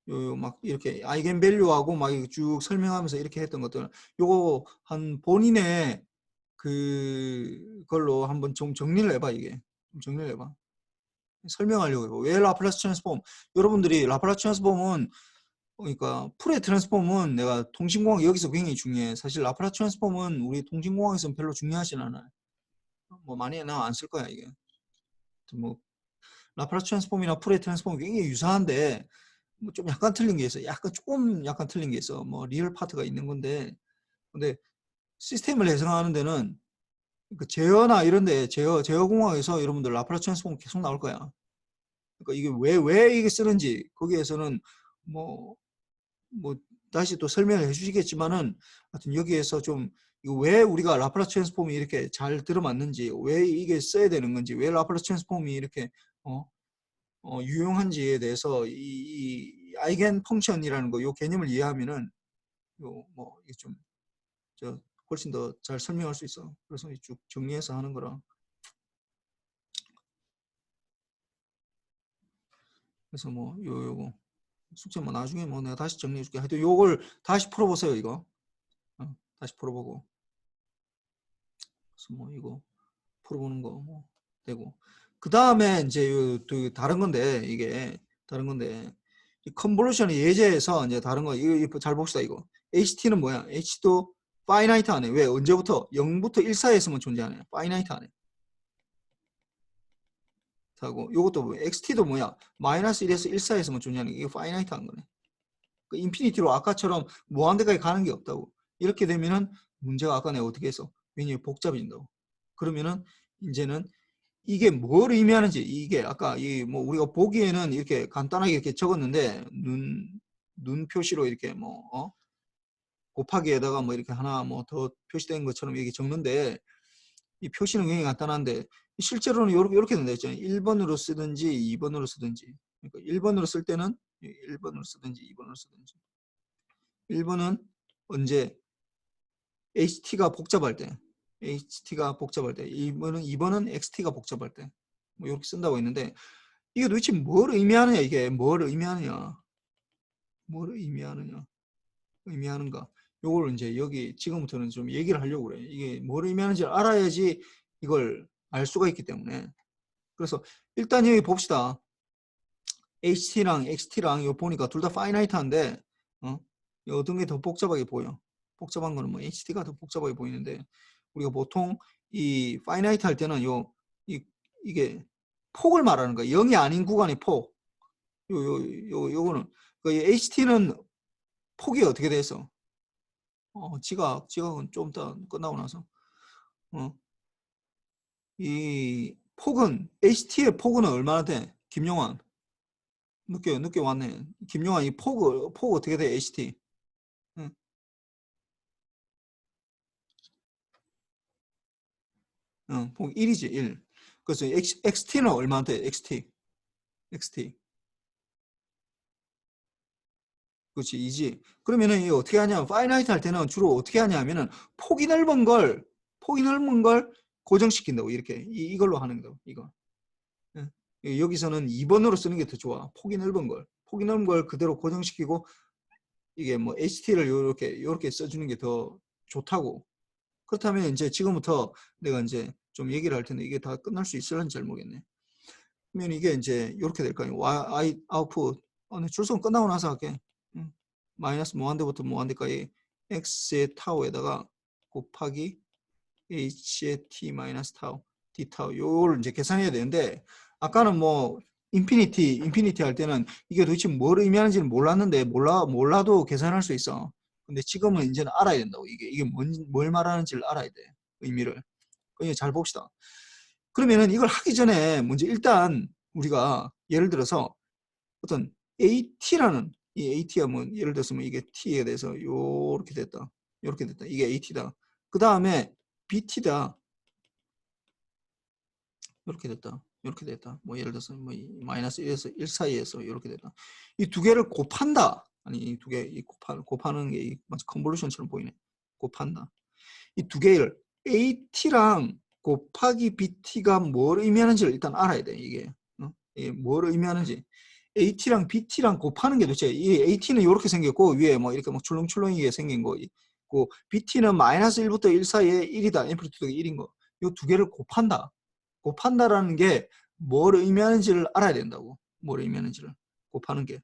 요 막 이렇게 아이겐 밸류하고 막 쭉 설명하면서 이렇게 했던 것들. 요거 한 본인의 그걸로 한번 좀 정리를 해봐 이게. 좀 정리를 해봐. 설명하려고 해봐. 왜 라플라스 트랜스폼? 여러분들이 라플라스 트랜스폼은 그러니까 풀의 트랜스폼은 내가 통신공학 여기서 굉장히 중요해. 사실 라플라스 트랜스폼은 우리 통신공학에서는 별로 중요하진 않아. 뭐 많이 나 안 쓸 거야 이게. 뭐 라플라스 트랜스폼이나 풀의 트랜스폼이 굉장히 유사한데 뭐 좀 약간 틀린 게 있어. 약간 틀린 게 있어. 뭐 리얼 파트가 있는 건데 근데 시스템을 해석하는 데는 그 제어나 이런데 제어 공학에서 여러분들 라플라스 트랜스폼 계속 나올 거야. 그러니까 이게 왜 이게 쓰는지 거기에서는 뭐 뭐 다시 또 설명을 해주시겠지만은 하여튼 여기에서 좀 왜 우리가 라플라스 트랜스폼이 이렇게 잘 들어맞는지 왜 이게 써야 되는 건지 왜 라플라스 트랜스폼이 이렇게 유용한지에 대해서 이 아이겐 펑션이라는 거 요 개념을 이해하면은 요 뭐 이게 좀 저 훨씬 더 잘 설명할 수 있어. 그래서 쭉 정리해서 하는 거라. 그래서 뭐 요거 숙제 뭐 나중에 뭐 내가 다시 정리해 줄게. 하여튼 요걸 다시 풀어보세요 이거. 다시 풀어보고. 그래서 뭐 이거 풀어보는 거 뭐 되고. 그 다음에 이제 또 다른 건데 이게 다른 건데 이 컨볼루션의 예제에서 이제 다른 거 이거 잘 봅시다 이거. HT는 뭐야? HT도 파이나이트 안에 왜 언제부터 0부터 1 사이에서만 존재하네. 파이나이트 안에. 하고 요것도 뭐 XT도 뭐야? 마이너스 1에서 1 사이에서만 존재하는 게 이게 파이나이트한 거네. 그 인피니티로 아까처럼 무한대까지 가는 게 없다고. 이렇게 되면은 문제가 아까 내가 어떻게 했어? 굉장히 복잡해진다고. 그러면은 이제는 이게 뭘 의미하는지 이게 아까 이 뭐 우리가 보기에는 이렇게 간단하게 이렇게 적었는데 눈 표시로 이렇게 뭐 곱하기에다가 뭐 이렇게 하나 뭐 더 표시된 것처럼 이렇게 적는데 이 표시는 굉장히 간단한데 실제로는 이렇게 된다 했잖아요. 1번으로 쓰든지 2번으로 쓰든지. 그러니까 1번으로 쓸 때는 1번으로 쓰든지 2번으로 쓰든지. 1번은 언제 HT가 복잡할 때 HT가 복잡할 때 2번은 XT가 복잡할 때 뭐 이렇게 쓴다고 했는데 이게 도대체 뭘 의미하느냐 이게 뭘 의미하느냐 의미하는가 요걸 이제 여기 지금부터는 좀 얘기를 하려고 그래. 이게 뭘 의미하는지 알아야지 이걸 알 수가 있기 때문에 그래서 일단 여기 봅시다. HT랑 XT랑 이거 보니까 둘 다 파이나이트한데 어떤 게 더 복잡하게 보여? 복잡한 거는 뭐 HT가 더 복잡하게 보이는데 우리가 보통 이 파이나이트 할 때는 이게 폭을 말하는 거야. 0이 아닌 구간의 폭. 요거는 그 HT는 폭이 어떻게 돼서 지각은 좀 이따 끝나고 나서 이 폭은 HT의 폭은 얼마나 돼? 김용환 늦게 왔네. 김용환 이 폭 어떻게 돼? HT 폭 1이지 1. 그래서 XT는 얼마인데? XT. 그렇지 2지. 그러면은 이 어떻게 하냐? 파이나이트 할 때는 주로 어떻게 하냐 하면은 폭이 넓은 걸 고정시킨다고 이렇게 이걸로 하는 거 이거. 여기서는 2번으로 쓰는 게 더 좋아. 폭이 넓은 걸 그대로 고정시키고 이게 뭐 HT를 요렇게 써주는 게 더 좋다고. 그렇다면 이제 지금부터 내가 이제 좀 얘기를 할 텐데 이게 다 끝날 수 있을런지 잘 모르겠네. 그러면 이게 이제 이렇게 될 거예요. Y 아웃풋 줄성 끝나고 나서 할게. 마이너스 무한대부터 무한대까지 x의 타우에다가 곱하기 h의 t 마이너스 타우 d 타우 요걸 이제 계산해야 되는데 아까는 뭐 인피니티 할 때는 이게 도대체 뭘 의미하는지는 몰랐는데 몰라도 계산할 수 있어. 근데 지금은 이제는 알아야 된다고. 이게 뭘 말하는지를 알아야 돼. 의미를. 그냥 잘 봅시다. 그러면은 이걸 하기 전에 먼저 일단 우리가 예를 들어서 어떤 AT라는 이 AT가 뭐 예를 들어서 뭐 이게 T에 대해서 요렇게 됐다. 이게 AT다. 그 다음에 BT다. 이렇게 됐다. 뭐 예를 들어서 뭐 마이너스 1에서 1 사이에서 이렇게 됐다. 이 두 개를 곱한다. 아니 이 두 개 곱하는 게 마치 컨볼루션처럼 보이네. 곱한다. 이 두 개를 AT랑 곱하기 BT가 뭘 의미하는지를 일단 알아야 돼. 이게 뭘 의미하는지. AT랑 BT랑 곱하는 게 도대체 이 AT는 이렇게 생겼고 위에 뭐 이렇게 막 출렁출렁이게 생긴 거 있고 BT는 마이너스 1부터 1 사이에 1이다. 앰플리튜드가 1인 거. 이 두 개를 곱한다라는 게 뭘 의미하는지를 알아야 된다고. 뭘 의미하는지를 곱하는 게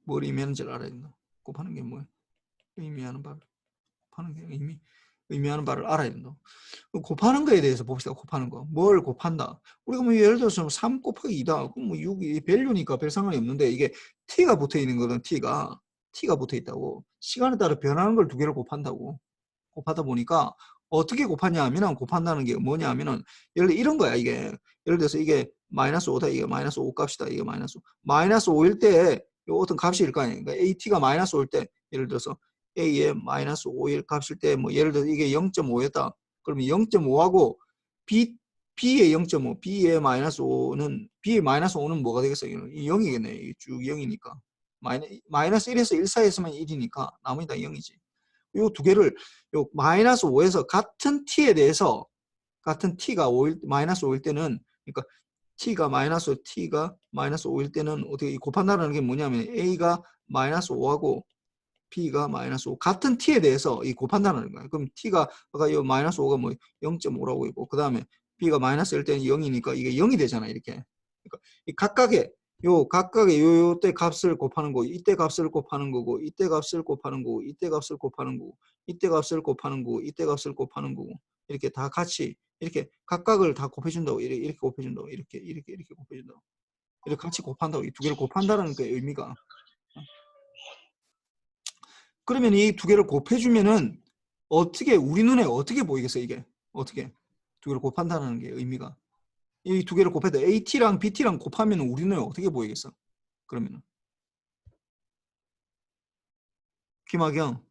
뭘 의미하는지를 알아야 된다. 곱하는 게 뭘 의미하는 바를 곱하는 게 의미하는 바를 알아야 된다. 곱하는 거에 대해서 봅시다. 곱하는 거. 뭘 곱한다. 우리가 뭐 예를 들어서 3 곱하기 2다. 그럼 뭐 6이 밸류니까 별 상관이 없는데 이게 t가 붙어 있는 거든 t가 붙어 있다고. 시간에 따라 변하는 걸 두 개를 곱한다고. 곱하다 보니까 어떻게 곱하냐 하면은 곱한다는 게 뭐냐 하면은 예를 들어 이런 거야 이게. 예를 들어서 이게 마이너스 5다. 이게 마이너스 5 값이다. 이게 마이너스 5일 때 어떤 값일 거 아니에요. 그러니까 AT가 마이너스 5일 때 예를 들어서 A의 마이너스 5일 값일 때 뭐 예를 들어서 이게 0.5였다. 그러면 0.5하고 B의 0.5, B의 마이너스 5는 B의 마이너스 5는 뭐가 되겠어요? 0이겠네. 쭉 0이니까. 마이너스 1에서 1 사이에서만 1이니까 나머지 다 0이지. 요 두 개를 요 마이너스 5에서 같은 t에 대해서 같은 t가 5일 마이너스 5일 때는 그러니까 t가 마이너스 5일 때는 어떻게 곱한다는 게 뭐냐면 a가 마이너스 5하고 b가 마이너스 5 같은 t에 대해서 이 곱한다는 거예요. 그럼 t가 아까 이 마이너스 5가 뭐 0.5라고 있고 그 다음에 b가 마이너스 1 때는 0이니까 이게 0이 되잖아 이렇게. 그러니까 이 각각의 요때 값을 곱하는 거, 이때 값을 곱하는 거고, 이때 값을 곱하는 거고, 이때 값을 곱하는 거고, 이때 값을 곱하는 거고, 이때 값을 곱하는 거고, 이렇게 다 같이 이렇게 각각을 다 곱해준다고 이렇게 곱해준다고 이렇게 곱해준다고 이렇게 같이 곱한다고 이 두 개를 곱한다는 그 의미가. 그러면 이 두 개를 곱해주면은 어떻게 우리 눈에 어떻게 보이겠어 이게 어떻게 두 개를 곱한다는 게 의미가 이 두 개를 곱해도 AT랑 BT랑 곱하면 우리 눈에 어떻게 보이겠어? 그러면은 김학영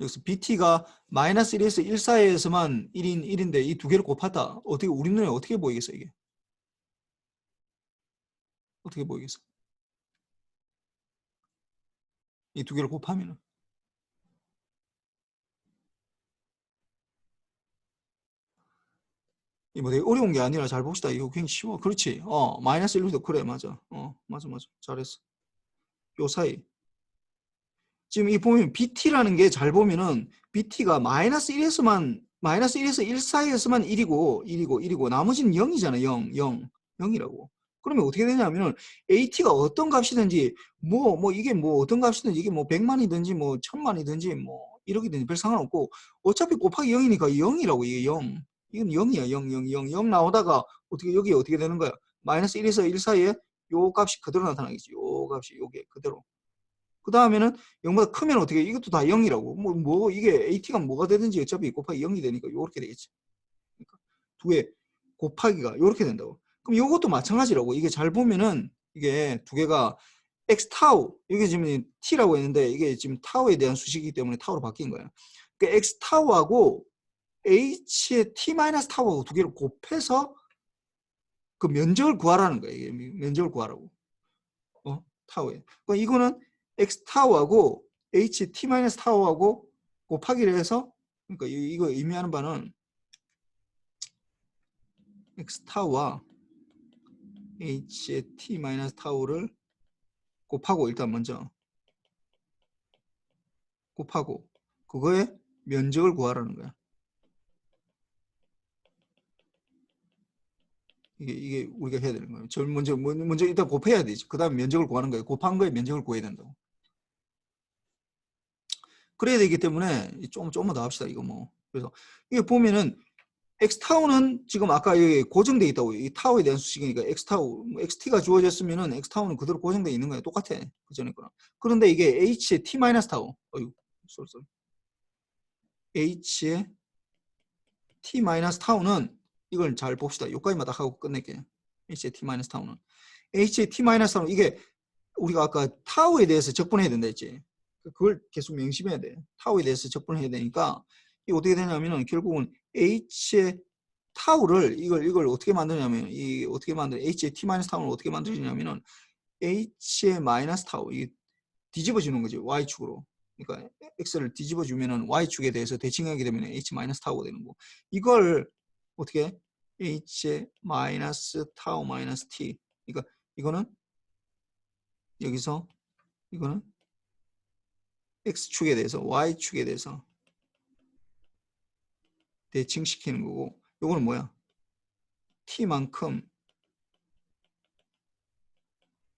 여기서 BT가 마이너스 1에서 1 사이에서만 1인데 이 두 개를 곱하다 어떻게 우리 눈에 어떻게 보이겠어 이게 어떻게 보이겠어? 이 두 개를 곱하면은 이거 되게 어려운 게 아니라 잘 봅시다. 이거 굉장히 쉬워. 그렇지. 마이너스 1부터 그래 맞아. 맞아. 잘했어. 요 사이. 지금 이 보면 BT라는 게 잘 보면은 BT가 마이너스 1에서 1 사이에서만 1이고 나머지는 0이잖아. 0이라고. 그러면 어떻게 되냐면은 AT가 어떤 값이든지 이게 뭐 어떤 값이든지 이게 뭐 100만이든지 뭐 1000만이든지 뭐 1억이든지 별 상관없고 어차피 곱하기 0이니까 0이라고 이게 0. 이건 0이야. 0 나오다가 여기 어떻게 되는 거야? 마이너스 1에서 1 사이에 요 값이 그대로 나타나겠지. 요 값이 요게 그대로. 그 다음에는 0보다 크면 어떻게 이것도 다 0이라고 이게 AT가 뭐가 되든지 어차피 곱하기 0이 되니까 이렇게 되겠지. 그러니까 두 개 곱하기가 이렇게 된다고. 그럼 이것도 마찬가지라고. 이게 잘 보면은 이게 두 개가 x 타우 이게 지금 t라고 했는데 이게 지금 타우에 대한 수식이기 때문에 타우로 바뀐 거예요. 그러니까 x 타우하고 h의 t 마이너스 타우하고 두 개를 곱해서 그 면적을 구하라는 거예요. 이게 면적을 구하라고. 타우에. 그러니까 이거는 x 타우하고 h t 마이너스 타우하고 곱하기를 해서 그러니까 이거 의미하는 바는 x 타우와 h의 t 마이너스 타우를 곱하고 일단 먼저 곱하고 그거의 면적을 구하라는 거야. 이게 우리가 해야 되는 거예요. 먼저 일단 곱해야 되지. 그 다음 면적을 구하는 거예요. 곱한 거에 면적을 구해야 된다고. 그래야 되기 때문에 조금만 더 합시다. 이거 뭐. 그래서 이게 보면은 x 타우는 지금 아까 여기 고정돼 있다고. 이 타우에 대한 수식이니까 x 타우, xt가 주어졌으면은 x 타우는 그대로 고정돼 있는 거예요. 똑같아. 그 전에 거랑. 그런데 이게 h의 t 마이너스 타우. 쏘리. h의 t 마이너스 타우는 이걸 잘 봅시다. 여기까지만 딱 하고 끝낼게요. h의 t 마이너스 타우는 h의 t 마이너스 타우는 이게 우리가 아까 타우에 대해서 적분해야 된다 했지. 그걸 계속 명심해야 돼. 타우에 대해서 적분해야 되니까 이게 어떻게 되냐면은 결국은 h의 타우를 이걸 어떻게 만드냐면 이 어떻게 만들 h의 t 마이너스 타우를 어떻게 만들냐면은 h의 마이너스 타우 이 뒤집어주는 거지 y축으로. 그러니까 x를 뒤집어주면은 y축에 대해서 대칭하게 되면 h 마이너스 타우가 되는 거. 이걸 어떻게 h의 마이너스 타우 마이너스 t. 그러니까 이거는 여기서 이거는 x축에 대해서 y축에 대해서 대칭시키는 거고 요거는 뭐야? t만큼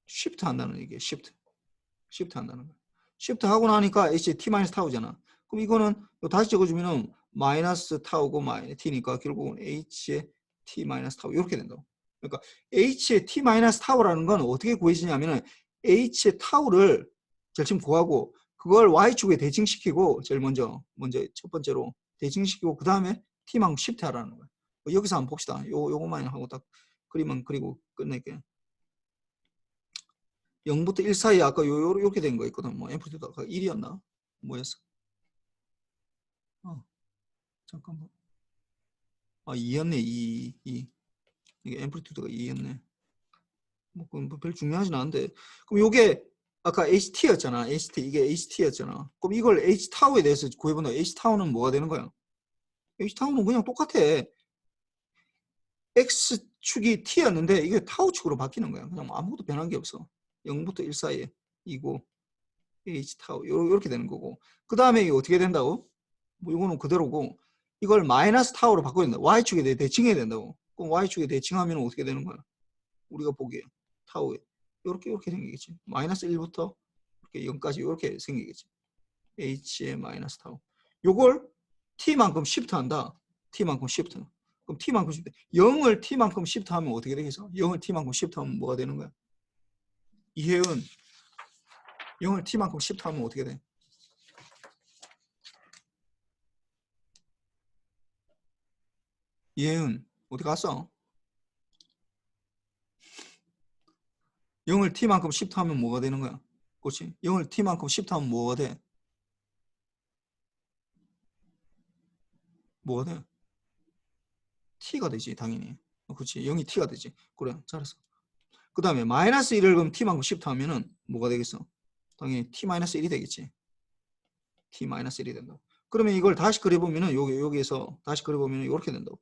shift 한다는 얘기야. shift 한다는 거야. shift 하고 나니까 h t 마이너스 타우잖아. 그럼 이거는 다시 적어주면은 마이너스 타우고 마이너스 t니까 결국은 h의 t 마이너스 타우 이렇게 된다고. 그러니까 h의 t 마이너스 타우라는 건 어떻게 구해지냐면은 h의 타우를 제일 지금 구하고 그걸 y축에 대칭시키고 제일 먼저 첫 번째로 대칭시키고 그 다음에 t만큼 shift 하라는 거야. 여기서 한번 봅시다. 요거만 하고 딱 그림만 그리고 끝낼게. 0부터 1 사이에 아까 요렇게 된 거 있거든. 뭐 앰플리튜드가 아까 1이었나? 뭐였어? 잠깐만. 2였네. 2. 이게 앰플리튜드가 2였네. 뭐별 중요하진 않은데. 그럼 요게 아까 HT였잖아. HT 이게 HT였잖아. 그럼 이걸 H 타우에 대해서 구해본다. H 타우는 뭐가 되는 거야? H 타우는 그냥 똑같아. X축이 T였는데 이게 타우축으로 바뀌는 거야. 그냥 아무것도 변한 게 없어. 0부터 1 사이에 2고 H 타우 요렇게 되는 거고. 그 다음에 이게 어떻게 된다고? 뭐 이거는 그대로고 이걸 마이너스 타우로 바꿔야 된다. Y축에 대칭해야 된다고. 그럼 Y축에 대칭하면 어떻게 되는 거야? 우리가 보기에 타우에 이렇게 생기겠지. 마이너스 1부터 이렇게 0까지 이렇게 생기겠지. H의 마이너스 타우. 요걸 T만큼 시프트 한다. T만큼 시프트. 그럼 T만큼 시프트. 0을 T만큼 시프트 하면 어떻게 되겠어? 0을 T만큼 시프트 하면 뭐가 되는 거야? 이혜은 0을 T만큼 시프트 하면 어떻게 돼? 이혜은 어디 갔어? 0을 t만큼 시프트 하면 뭐가 되는 거야? 그렇지? 0을 t만큼 시프트 하면 뭐가 돼? 뭐가 돼? t가 되지 당연히. 그렇지? 0이 t가 되지. 그래 잘했어. 그 다음에 마이너스 1을 그럼 t만큼 시프트 하면은 뭐가 되겠어? 당연히 t-1이 되겠지. t-1이 된다. 그러면 이걸 다시 그려보면은 여기에서 다시 그려보면은 이렇게 된다고.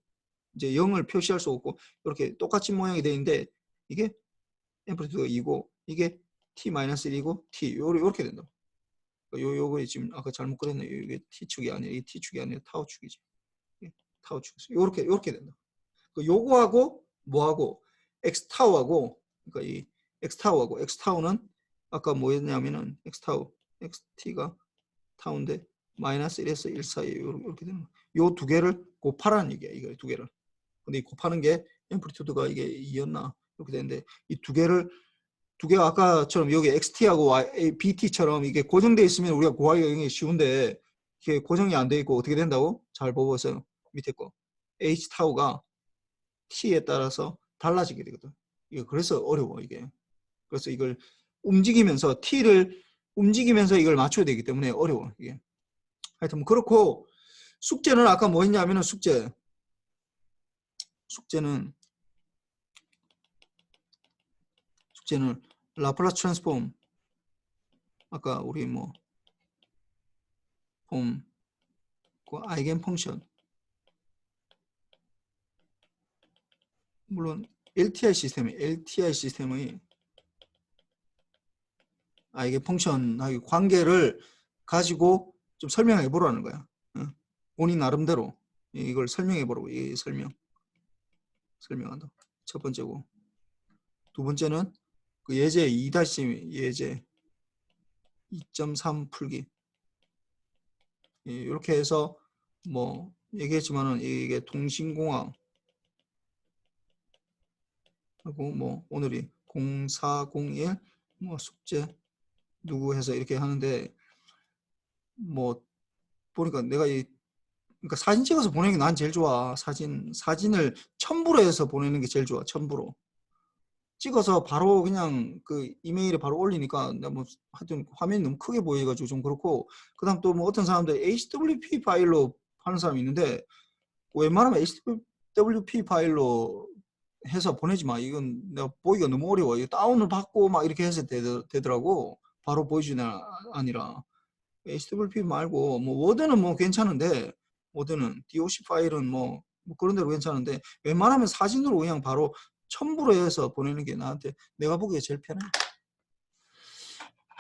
이제 0을 표시할 수 없고 이렇게 똑같은 모양이 되는데 이게 앰플리튜드가 2고 이게 t-1이고 t 이렇게 된다고. 요거 지금 아까 잘못 그렸네. 이게 t축이 아니라 이 t축이 아니라 타우축이지. 타우축. 요렇게 된다. 요거하고 뭐하고 x 타우하고 그러니까 이 x 타우하고 x 타우는 아까 뭐였냐면은 x 타우 xt가 타우인데 마이너스 1에서 1 사이에 이렇게 되는 거. 요 두 개를 곱하라는 얘기야. 이거 두 개를. 근데 이 곱하는 게 앰플리튜드가 이게 2였나 이렇게 되는데 이 두 개가 아까처럼 여기 XT하고 BT처럼 이게 고정되어 있으면 우리가 구하기가 굉장히 쉬운데 이게 고정이 안 돼 있고 어떻게 된다고? 잘 보고서 밑에 거 H 타우가 T에 따라서 달라지게 되거든. 이게 그래서 어려워 이게. 그래서 이걸 움직이면서 t를 움직이면서 이걸 맞춰야 되기 때문에 어려워 이게. 하여튼 뭐 그렇고 숙제는 아까 뭐 했냐면은 숙제는 라플라스 트랜스폼 아까 우리 뭐 그 아이겐 펑션 물론 LTI 시스템의 아이겐 펑션하고 관계를 가지고 좀 설명해 보라는 거야. 본인 나름대로 이걸 설명해 보라고. 이 설명한다. 첫 번째고 두 번째는 그 예제 2- 예제 2.3 풀기 이렇게 해서 뭐 얘기했지만은 이게 통신공학 하고 뭐 오늘이 0401 뭐 숙제 누구 해서 이렇게 하는데 뭐 보니까 내가 그러니까 사진 찍어서 보내는 게 난 제일 좋아. 사진을 첨부로 해서 보내는 게 제일 좋아. 첨부로 찍어서 바로 그냥 그 이메일에 바로 올리니까 내가 뭐 하여튼 화면이 너무 크게 보여가지고 좀 그렇고 그다음 또 뭐 어떤 사람들 HWP 파일로 하는 사람이 있는데 웬만하면 HWP 파일로 해서 보내지 마. 이건 내가 보기가 너무 어려워. 이거 다운을 받고 막 이렇게 해서 되더라고. 바로 보여주는 아니라 HWP 말고 뭐 워드는 뭐 괜찮은데 워드는 DOC 파일은 뭐 그런 대로 괜찮은데 웬만하면 사진으로 그냥 바로 첨부로 해서 보내는 게 나한테 내가 보기에 제일 편해.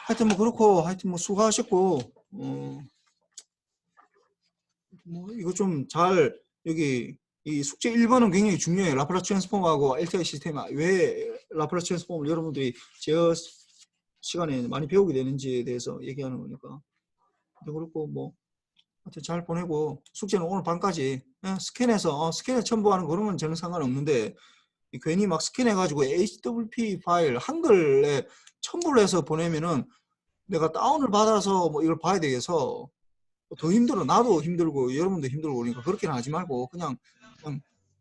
하여튼 뭐 그렇고 하여튼 뭐 수고하셨고 뭐 이거 좀 잘 여기 이 숙제 1번은 굉장히 중요해요. 라플라스 트랜스폼하고 LTI 시스템 왜 라플라스 트랜스폼을 여러분들이 제어 시간에 많이 배우게 되는지에 대해서 얘기하는 거니까. 그렇고 뭐 하여튼 잘 보내고 숙제는 오늘 밤까지 스캔해서 첨부하는 그런 건 저는 상관없는데 괜히 막 스캔해가지고 HWP 파일 한글에 첨부를 해서 보내면은 내가 다운을 받아서 뭐 이걸 봐야 되겠어. 더 힘들어. 나도 힘들고 여러분도 힘들고 그러니까 그렇게는 하지 말고 그냥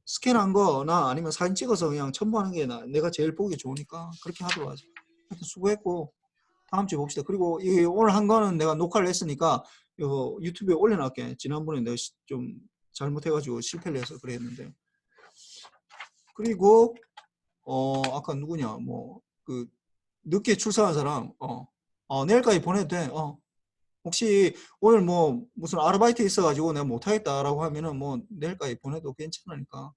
스캔한 거나 아니면 사진 찍어서 그냥 첨부하는 게 내가 제일 보기 좋으니까 그렇게 하도록 하지. 하여튼 수고했고 다음 주에 봅시다. 그리고 오늘 한 거는 내가 녹화를 했으니까 이거 유튜브에 올려놨게. 지난번에 내가 좀 잘못해가지고 실패를 해서 그랬는데. 그리고 아까 누구냐 뭐 그 늦게 출석한 사람 내일까지 보내도 돼. 혹시 오늘 뭐 무슨 아르바이트 있어가지고 내가 못하겠다라고 하면은 뭐 내일까지 보내도 괜찮으니까